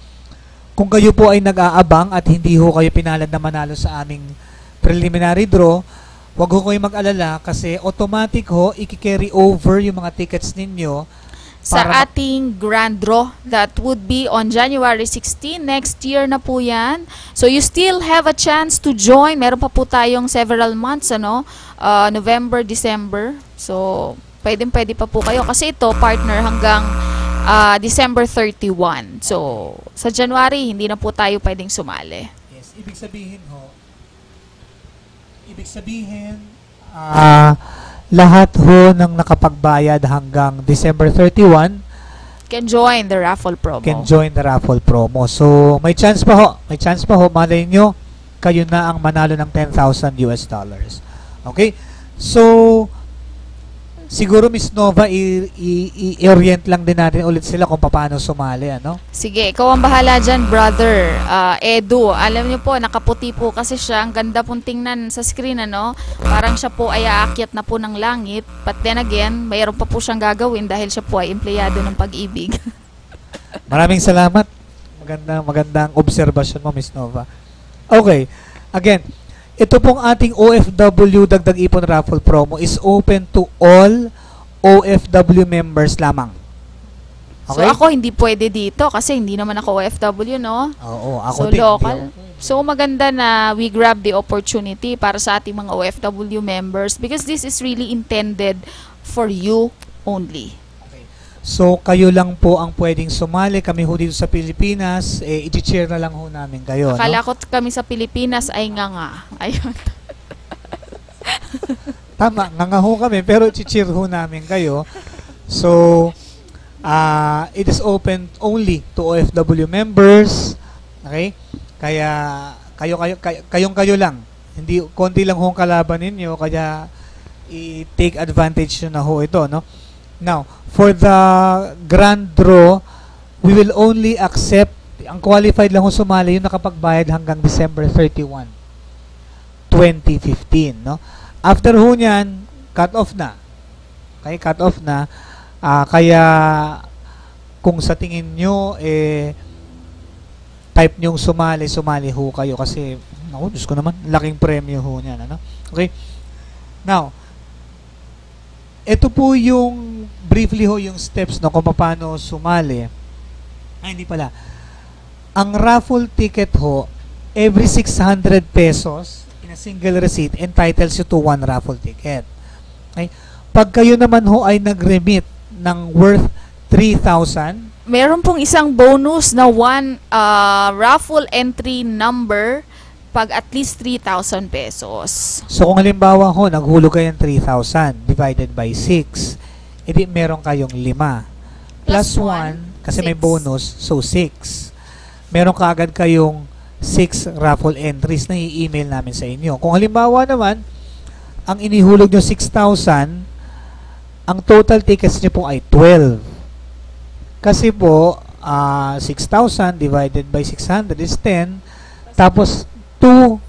Kung kayo po ay nag-aabang at hindi ho kayo pinalad na manalo sa aming preliminary draw, wag ho kayo mag-alala kasi automatic ho, i-carry over yung mga tickets ninyo Sa para ating grand draw that would be on January 16. Next year na po yan. So you still have a chance to join. Meron pa po tayong several months, November, December. So pwede pa po kayo kasi ito partner hanggang December 31. So sa January hindi na po tayo pwedeng sumali. Yes, ibig sabihin lahat ho ng nakapagbayad hanggang December 31 Can join the raffle promo. can join the raffle promo. So, may chance pa ho. Malay nyo, kayo na ang manalo ng $10,000. Okay? So, siguro Miss Nova, i-orient lang din natin ulit sila kung paano sumali, ano? Sige, ikaw ang bahala dyan, brother. Edu, alam niyo po, nakaputi po kasi siya. Ang ganda pong tingnan sa screen, ano? Parang siya po ay aakyat na po ng langit. But then again, mayroon pa po siyang gagawin dahil siya po ay empleyado ng Pag-ibig. Maraming salamat. Magandang obserbasyon mo, Miss Nova. Okay. Again, ito pong ating OFW Dagdag Ipon Raffle Promo is open to all OFW members lamang. So ako hindi pwede dito kasi hindi naman ako OFW, no? Oo, So ako din. local. So maganda na we grab the opportunity para sa ating mga OFW members because this is really intended for you only. So, kayo lang po ang pwedeng sumali. Kami ho dito sa Pilipinas, i-cheer na lang ho namin kayo. Akala No? ko kami sa Pilipinas ay nga. Ayun. Tama, nga ho kami, pero i-cheer ho namin kayo. So, it is open only to OFW members. Okay? Kaya, kayo lang. Hindi, konti lang ho ang kalaban ninyo, kaya i-take advantage nyo na ho ito, no? Now, for the grand draw, we will only accept, ang qualified lang ho sumali yung nakapagbayad hanggang December 31, 2015, no? After ho nyan, cut off na. Okay, cut off na. Kaya, kung sa tingin nyo, type nyong sumali ho kayo kasi, naku, Diyos ko naman, laking premyo ho niyan, ano? Okay? Now, ito po yung, briefly ho, yung steps, no, kung paano sumali. Hindi pala. Ang raffle ticket ho, every 600 pesos in a single receipt entitles you to one raffle ticket. Okay? Pag kayo naman ho ay nag-remit ng worth 3,000, Meron pong isang bonus na one raffle entry number pag at least 3,000 pesos. so kung halimbawa ho, naghulog kayo ng 3,000 divided by 6, edi meron kayong 5. Plus Plus one, 1, kasi may 6. bonus, so 6. Meron kaagad kayong 6 raffle entries na i-email namin sa inyo. Kung halimbawa naman, ang inihulog nyo 6,000, ang total tickets nyo po ay 12. Kasi po, 6,000 divided by 600 is 10. Tapos, 2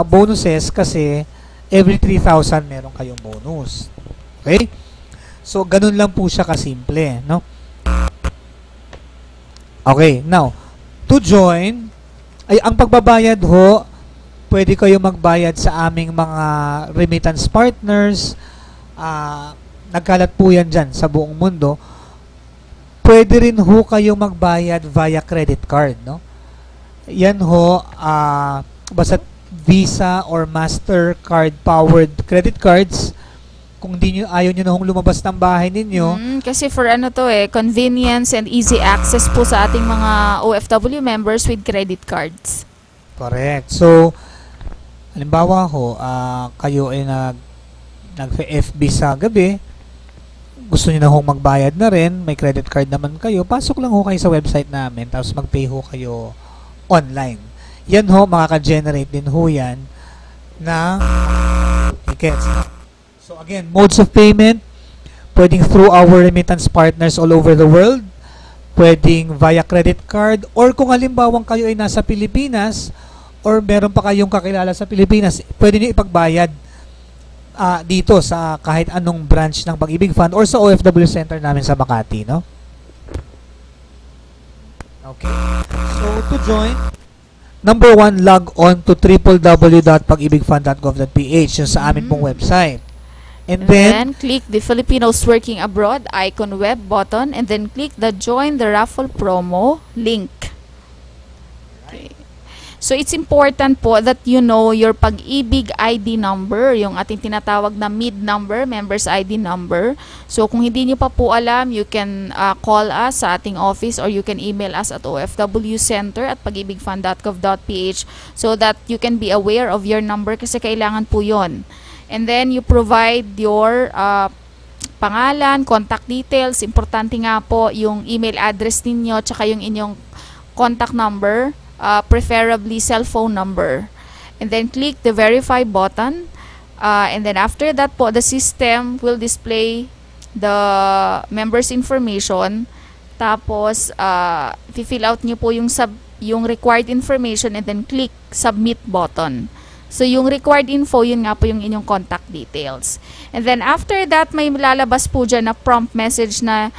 bonuses kasi every 3,000 meron kayong bonus. Okay? So, ganun lang po siya kasimple, no? Okay, now, to join, ay ang pagbabayad ho, pwede kayo magbayad sa aming mga remittance partners. Nagkalat po yan dyan sa buong mundo. Pwede rin ho kayo magbayad via credit card, no? Yan ho, basta Visa or Mastercard powered credit cards. Kung ayaw nyo na hong lumabas ng bahay ninyo, Kasi for convenience and easy access po sa ating mga OFW members with credit cards. correct. So, halimbawa ho, kayo ay nag-FB sa gabi, gusto niyo na hong magbayad na rin, may credit card naman kayo, pasok lang ho kayo sa website namin, tapos mag-pay ho kayo online. Yan ho, makaka-generate din ho yan ng tickets. So again, modes of payment, pwedeng through our remittance partners all over the world, pwedeng via credit card, or kung halimbawang kayo ay nasa Pilipinas, or meron pa kayong kakilala sa Pilipinas, pwede niyo ipagbayad dito sa kahit anong branch ng Pag-ibig Fund or sa OFW Center namin sa Makati, no? Okay. So, to join, number 1, log on to www.pagibigfund.gov.ph yung sa amin pong website. And And then, then, click the Filipinos Working Abroad icon web button and then click the Join the Raffle Promo link. Okay. So, it's important po that you know your Pag-ibig ID number, yung ating tinatawag na MID number, Members ID number. So, kung hindi nyo pa po alam, you can call us sa ating office or you can email us at ofwcenter@pagibigfund.gov.ph so that you can be aware of your number kasi kailangan po yon. And then, you provide your pangalan, contact details. Importante nga po yung email address ninyo tsaka yung inyong contact number. Preferably cell phone number, and then click the verify button, and then after that po the system will display the members information, tapos fill out niyo po yung required information and then click submit button. So yung required info, yun nga po yung inyong contact details, and then after that may lalabas po dyan na prompt message na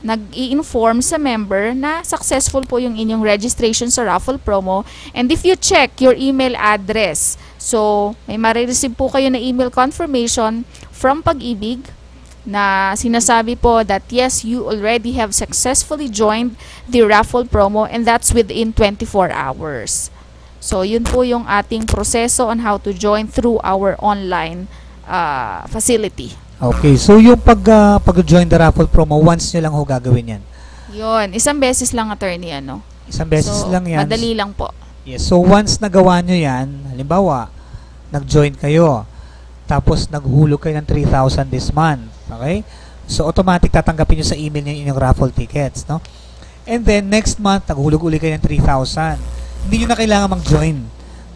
nag-i-inform sa member na successful po yung inyong registration sa raffle promo. And if you check your email address, so may marireceive po kayo na email confirmation from Pag-ibig na sinasabi po that yes, you already have successfully joined the raffle promo, and that's within 24 hours. So yun po yung ating proseso on how to join through our online facility. okay, so yung pag-join the raffle promo, once nyo lang ho gagawin yan. Yun, isang beses lang, attorney, ano? Isang beses So, lang yan. madali lang po. Yes, so once nagawa nyo yan, halimbawa, nag-join kayo, tapos naghulog kayo ng 3,000 this month, okay? So automatic tatanggapin nyo sa email nyo yung raffle tickets, no? And then next month, naghulog uli kayo ng 3,000. Hindi nyo na kailangan mag-join.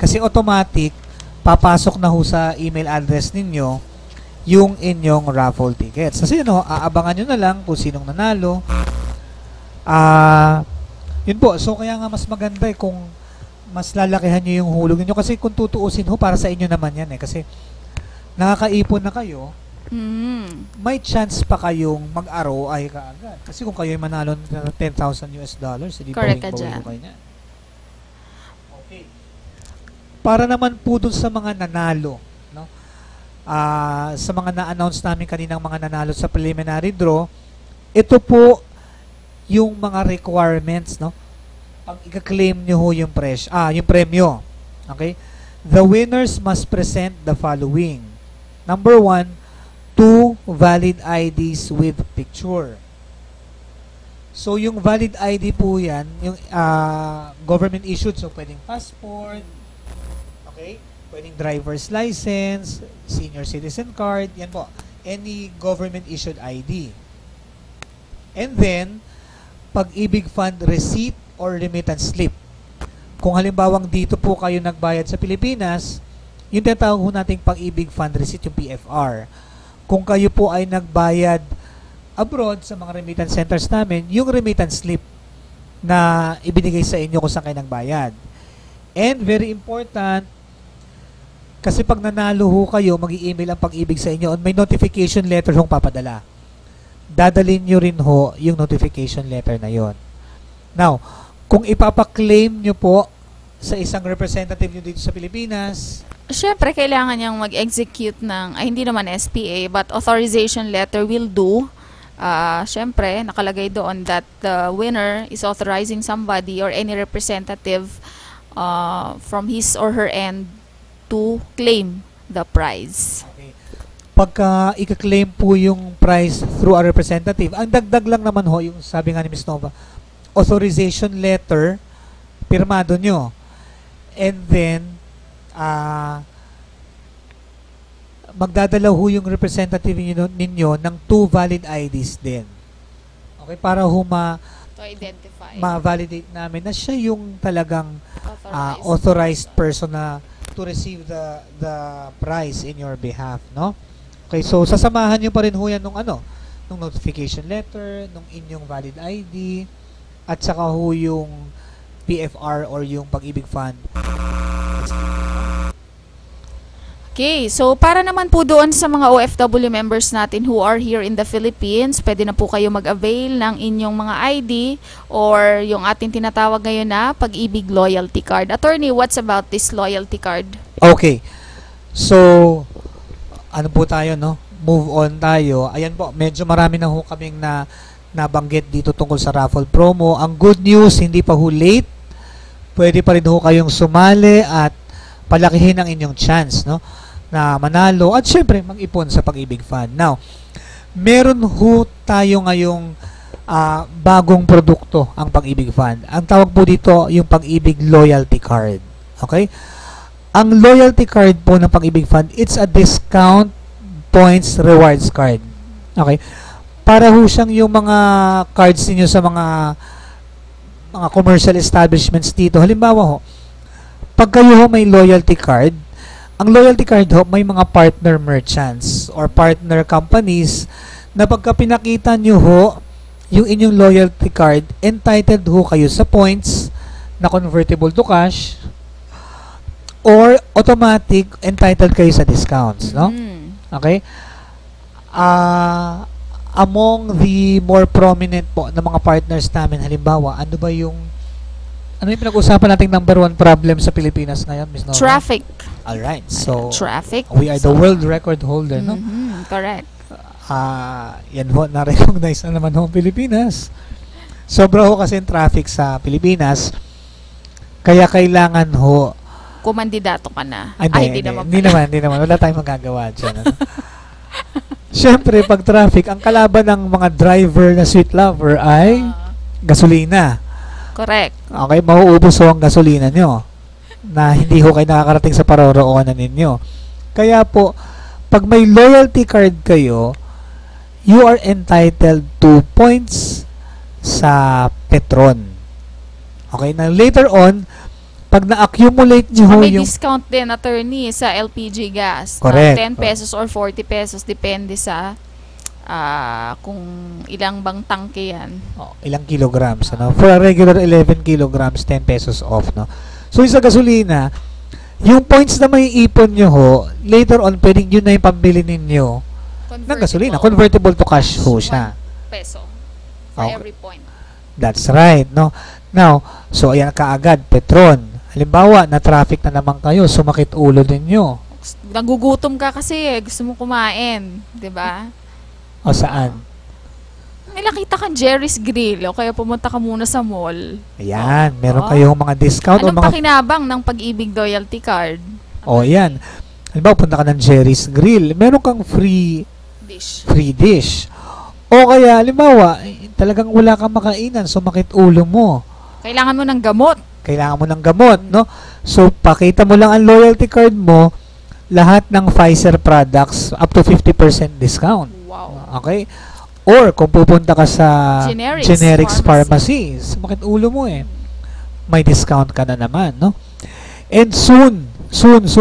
Kasi automatic, papasok na ho sa email address ninyo yung inyong raffle tickets. Kasi aabangan nyo na lang kung sinong nanalo. Yun po. So, kaya nga mas maganda kung mas lalakihan nyo yung hulog niyo. Kasi kung tutuusin para sa inyo naman yan Kasi nakakaipon na kayo, may chance pa kayong mag-ROI kaagad. Kasi kung kayo manalo ng $10,000, hindi Correct ka bawing-bawi dyan. kayo niyan. Okay. Para naman po dun sa mga nanalo, sa mga na-announce namin kaninang mga nanalo sa preliminary draw, ito po yung mga requirements, pag i-claim nyo ho yung yung premyo. Okay? The winners must present the following. Number 1, 2 valid IDs with picture. So, yung valid ID po yan, yung government issued, so pwedeng passport, okay? Pwedeng driver's license, senior citizen card, yan po. Any government issued ID. And then, Pag-ibig Fund receipt or remittance slip. Kung halimbawang dito po kayo nagbayad sa Pilipinas, yung tinatawag ho nating Pag-ibig Fund receipt, yung PFR. Kung kayo po ay nagbayad abroad sa mga remittance centers namin, yung remittance slip na ibinigay sa inyo kung saan kayo nagbayad. And very important, kasi pag nanalo ho kayo, mag-i-email ang Pag-ibig sa inyo at may notification letter hong papadala. Dadalhin nyo rin ho yung notification letter na yon. Now, kung ipapaklaim nyo po sa isang representative nyo dito sa Pilipinas, Siyempre, kailangan niyang mag-execute ng, hindi naman SPA, but authorization letter will do. Siyempre, nakalagay doon that the winner is authorizing somebody or any representative from his or her end to claim the prize. okay, pagka i-claim po yung prize through a representative, ang dagdag lang naman ho, yung sabi nga ni Ms. Nova, authorization letter, pirmado nyo. And then, magdadala ho yung representative ninyo ng 2 valid IDs din. Okay, para ho To identify. ma-validate namin na siya yung talagang Authorized. authorized person na to receive the prize in your behalf, no? Okay, so sasamahan niyo pa rin ho yan nung nung notification letter, nung inyong valid ID, at saka ho yung PFR or yung Pag-ibig Fund. Okay, so para naman po doon sa mga OFW members natin who are here in the Philippines, pwede na po kayo mag-avail ng inyong mga ID or yung ating tinatawag ngayon na Pag-ibig Loyalty Card. Attorney, what's about this loyalty card? Okay. So, ano po tayo, no? Move on tayo. Ayan po, medyo marami na ho kaming nabanggit dito tungkol sa raffle promo. Ang good news, hindi pa ho late. Pwede pa rin ho kayong sumali at palakihin ang inyong chance, no? Na manalo at syempre mag-ipon sa Pag-ibig Fund. Now, meron ho tayo ngayong bagong produkto ang Pag-ibig Fund. Ang tawag po dito yung Pag-ibig Loyalty Card. Okay? Ang loyalty card po ng Pag-ibig Fund, it's a discount points rewards card. Okay? Para ho siyang yung mga cards niyo sa mga commercial establishments dito. Halimbawa ho, pag kayo ho may loyalty card, ang loyalty card ho, may mga partner merchants or partner companies na pagka pinakita nyo ho yung inyong loyalty card, entitled ho kayo sa points na convertible to cash or automatic entitled kayo sa discounts, no? Okay? Among the more prominent po na mga partners namin, halimbawa, ano yung pinag-usapan nating number 1 problem sa Pilipinas ngayon, Ms. Nova? Traffic. Alright, so Traffic. we are the world record holder, no? Correct. Yan ho, na-recognize na naman ho ang Pilipinas. Sobra ho kasi traffic sa Pilipinas, kaya kailangan ho Kumandidato ka na. hindi naman. naman. Wala tayong magagawa dyan. Siyempre, pag traffic, ang kalaban ng mga driver na sweet lover ay gasolina. Correct. Okay, mauubos ho ang gasolina nyo na hindi ho kayo nakakarating sa paroroonan ninyo. Kaya po, pag may loyalty card kayo, you are entitled to points sa Petron. Okay, now later on, pag na-accumulate nyo Saka ho may yung... discount din, attorney, sa LPG gas. Correct. Na 10 pesos or 40 pesos, depende sa kung ilang bang tangke yan. Ilang kilograms, ano? For a regular 11 kilograms, 10 pesos off, no? So, yung sa gasolina, yung points na may ipon nyo ho, later on, pwedeng yun na yung pambili ninyo ng gasolina. Convertible to cash ho siya. 1 peso for Okay. every point. That's right, no? Now, so ayan kaagad, Petron. Halimbawa, na traffic na naman kayo, sumakit ulo ninyo. Nagugutom ka kasi gusto mo kumain, 'di ba? O saan? May nakita kang Jerry's Grill o kaya pumunta ka muna sa mall. Ayan, meron Oh. kayong mga discount o Anong mga... pakinabang ng Pag-ibig loyalty card? O, yan. Halimbawa, punta ka ng Jerry's Grill, meron kang free dish. O kaya, halimbawa, talagang wala kang makainan, sumakit ulo mo. Kailangan mo ng gamot. Kailangan mo ng gamot, no? So, pakita mo lang ang loyalty card mo, lahat ng Pfizer products up to 50% discount. Wow. Okay? Or, kung pupunta ka sa Generics pharmacies, sumakit ulo mo eh. May discount ka na naman, no? And soon,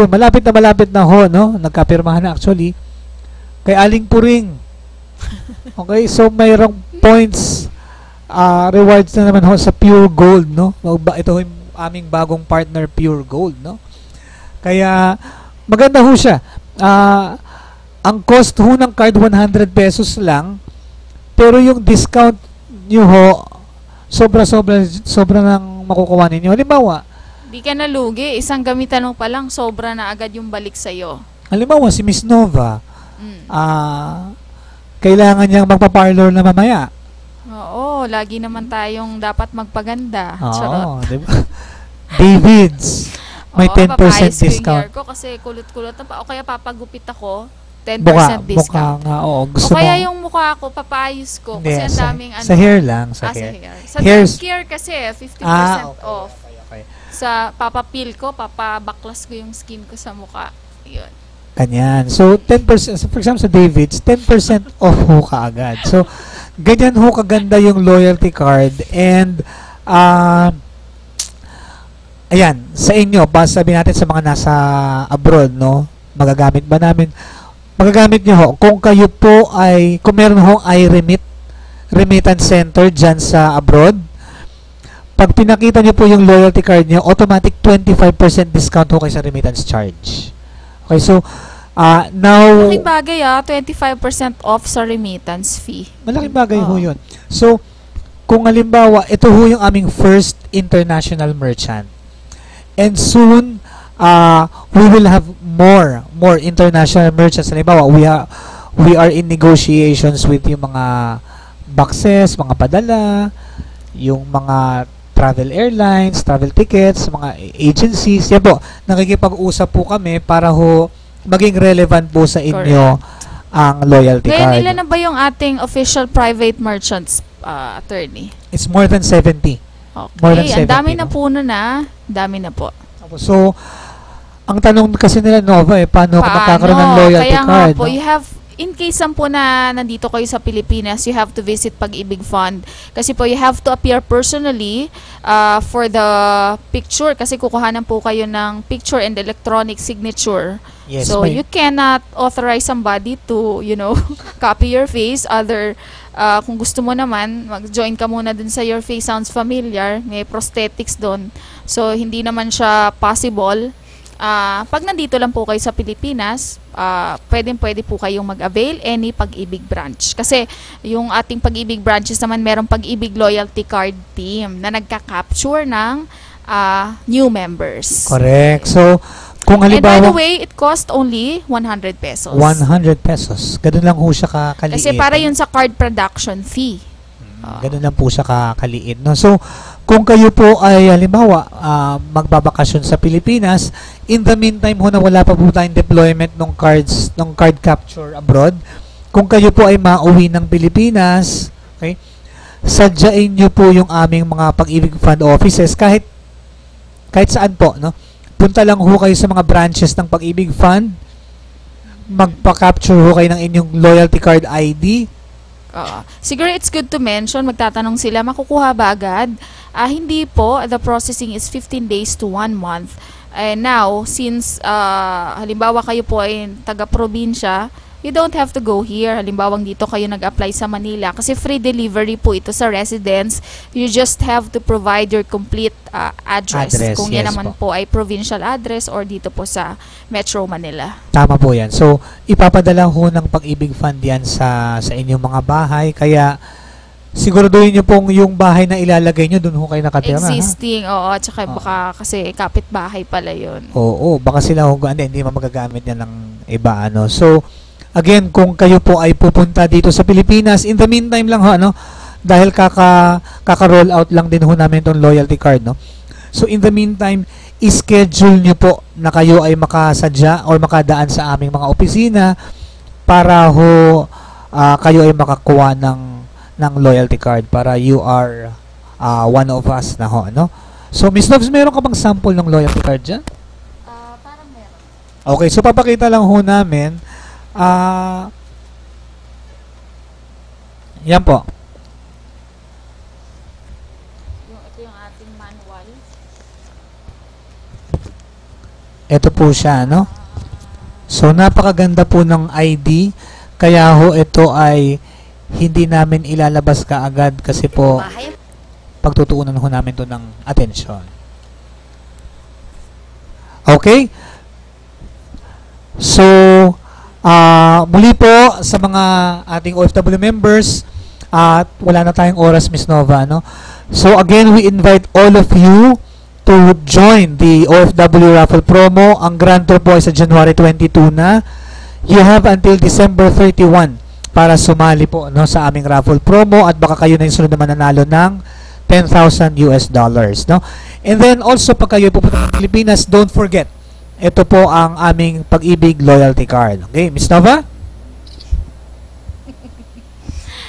malapit na ho, no? Nagkapirmahan na actually, kay Aling Puring. Okay, so mayroong points, rewards na naman ho sa Pure Gold, no? Ito ho yung aming bagong partner, Pure Gold, no? Kaya, maganda ho siya. Ang cost ho ng card, 100 pesos lang, pero yung discount nyo ho, sobra nang makukuha ninyo. Halimbawa, Di ka nalugi. Isang gamitan mo pa lang, sobra na agad yung balik sa'yo. halimbawa si Miss Nova, Mm. kailangan niyang magpa-parlor na mamaya. Oo, lagi naman tayong dapat magpaganda. Charot. Oo, diba? David's, may Oo, 10% papayos ko yung discount. hair ko kasi kulot-kulot na pa. O kaya papagupit ako, 10% Mukha discount. nga, oo. O Gusto kaya mo, yung mukha ko, papayos ko. hindi, Kasi ang daming sa hair lang, sa sa hair. hair. Sa Hairs- dent care kasi, 50% Okay, off. okay. Sa papapil ko, papabaklas ko yung skin ko sa mukha. Yun. Ganyan. So, 10%, so for example, sa David's, 10% off ho kaagad. So, ganyan ho kaganda yung loyalty card. And, ayan, sa inyo, sabihin natin sa mga nasa abroad, no? Magagamit ba namin? Magagamit nyo ho. Kung kayo po ay, kung meron ho remittance center dyan sa abroad, pag pinakita nyo po yung loyalty card nyo, automatic 25% discount ho kayo sa remittance charge. Okay, so, now... Malaking bagay 25% off sa remittance fee. Malaking bagay ho Oo. yun. So, kung halimbawa, ito ho yung aming first international merchant. And soon, we will have more international merchants. Halimbawa, we are in negotiations with yung mga boxes, mga padala, yung mga travel airlines, travel tickets, mga agencies. Yan po, nakikipag-usap po kami para ho maging relevant po sa inyo ang loyalty Ngayon, card. ilan na ba yung ating official private merchants, attorney? It's more than 70. More than Okay, ang 70, dami na no? po dami na po. So, ang tanong kasi nila, Nova, paano ka magkakaroon ng loyalty Kaya card? nga po, No? in case po na nandito kayo sa Pilipinas, you have to visit Pag-ibig Fund. Kasi po, you have to appear personally for the picture. Kasi kukuhanan po kayo ng picture and electronic signature. Yes, So, may- you cannot authorize somebody to, copy your face. Kung gusto mo naman, mag-join ka muna dun sa Your Face Sounds Familiar. May prosthetics dun. So, hindi naman siya possible. Pag nandito lang po kayo sa Pilipinas, pwede po kayong mag-avail any Pag-ibig branch. Kasi yung ating Pag-ibig branches naman, merong Pag-ibig Loyalty Card Team na nagka-capture ng new members. Correct. So, kung And by the halimbawa, way, it cost only 100 pesos. 100 pesos. Ganun lang ho siya kakaliit. Kasi para yun sa card production fee. Ganun lang po siya kakaliit. No? So, kung kayo po ay halimbawa magbabakasyon sa Pilipinas, in the meantime ho na wala pa po tayong deployment ng card capture abroad, kung kayo po ay mauwi ng Pilipinas, okay, sadyain nyo po yung aming mga Pag-ibig Fund offices kahit saan po, no? Punta lang ho kayo sa mga branches ng Pag-ibig Fund, magpa-capture ho kayo ng inyong loyalty card ID, Oo. Siguro it's good to mention, magtatanong sila, makukuha ba agad? Hindi po, the processing is 15 days to 1 month. And now, since halimbawa kayo po ay taga-probinsya, you don't have to go here. Halimbawa dito kayo nag-apply sa Manila kasi free delivery po ito sa residents. You just have to provide your complete address. Kung yan yes naman po ay provincial address or dito po sa Metro Manila. Tama po yan. So, ipapadala ho ng Pag-ibig Fund yan sa inyong mga bahay. Kaya, siguraduhin nyo pong yung bahay na ilalagay nyo, dun ho kayo nakatira. Existing, oo. Tsaka baka kasi kapitbahay pala yun. Oo, baka sila ho, hindi magagamit yan ng iba. So, again, kung kayo po ay pupunta dito sa Pilipinas, in the meantime lang ho, dahil kaka-roll out lang din ho namin itong loyalty card, no? So, in the meantime, i-schedule nyo po na kayo ay makasadya or makadaan sa aming mga opisina para ho kayo ay makakuha ng loyalty card para you are one of us na ho, no? So, Miss Loves, meron ka bang sample ng loyalty card dyan? Parang meron. Okay, so papakita lang ho namin. Yan po. Ito yung ating manual. Ito po siya, no? So, napakaganda po ng ID. Kaya ho, ito ay hindi namin ilalabas kaagad kasi po pagtutuunan ho namin to ng atensyon. Okay? So, muli po sa mga ating OFW members, at wala na tayong oras, Miss Nova, no? So, again, we invite all of you to join the OFW raffle promo. Ang grand tour po ay sa January 22 na. You have until December 31 para sumali po, no, sa aming raffle promo at baka kayo na yung sunod na mananalo ng $10,000 US, no? And then also, pag kayo pupunta ng Pilipinas, don't forget, ito po ang aming Pag-ibig loyalty card. Okay, Miss Nova?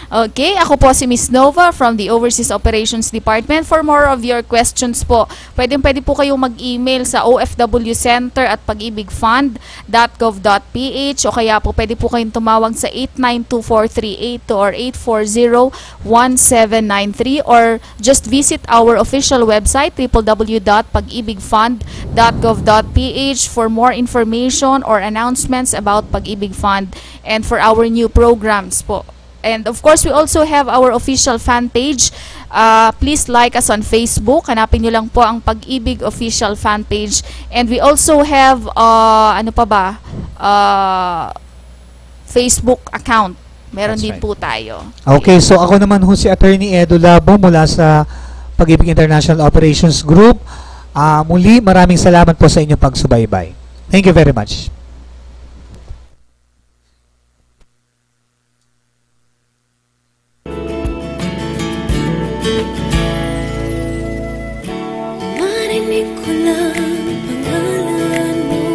Okay, ako po si Miss Nova from the Overseas Operations Department. For more of your questions po, pwede po kayong mag-email sa ofwcenter@pagibigfund.gov.ph o kaya po pwede po kayong tumawag sa 8924382 or 840-1793 or just visit our official website www.pagibigfund.gov.ph for more information or announcements about Pag-ibig Fund and for our new programs po. And of course, we also have our official fan page. Please like us on Facebook. Hanapin nyo lang po ang Pag-ibig official fan page. And we also have, Facebook account. Meron That's din right. po tayo. Okay, so ako naman ho si Attorney Edo Labo mula sa Pag-ibig International Operations Group. Muli, maraming salamat po sa inyong pagsubaybay. Thank you very much. Marinig ko lang pangalan mo,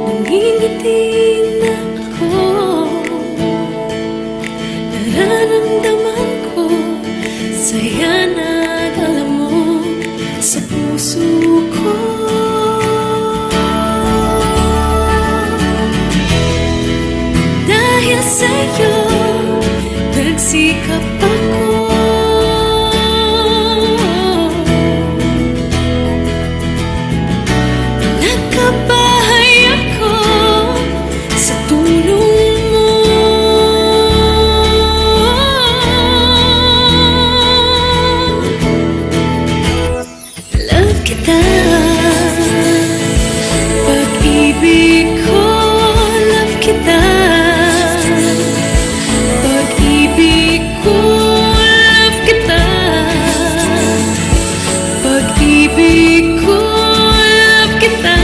nangingiting na ako. Nararamdaman ko, saya na dala mo sa puso ko. Dahil sa'yo, nagsikap ako. Nagkabahay ako sa tulong mo. Love kita, pag-ibig ko. Love kita, pag-ibig ko. Love kita, pag-ibig ko. Love kita,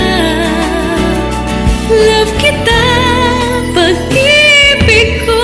love kita, pag-ibig ko.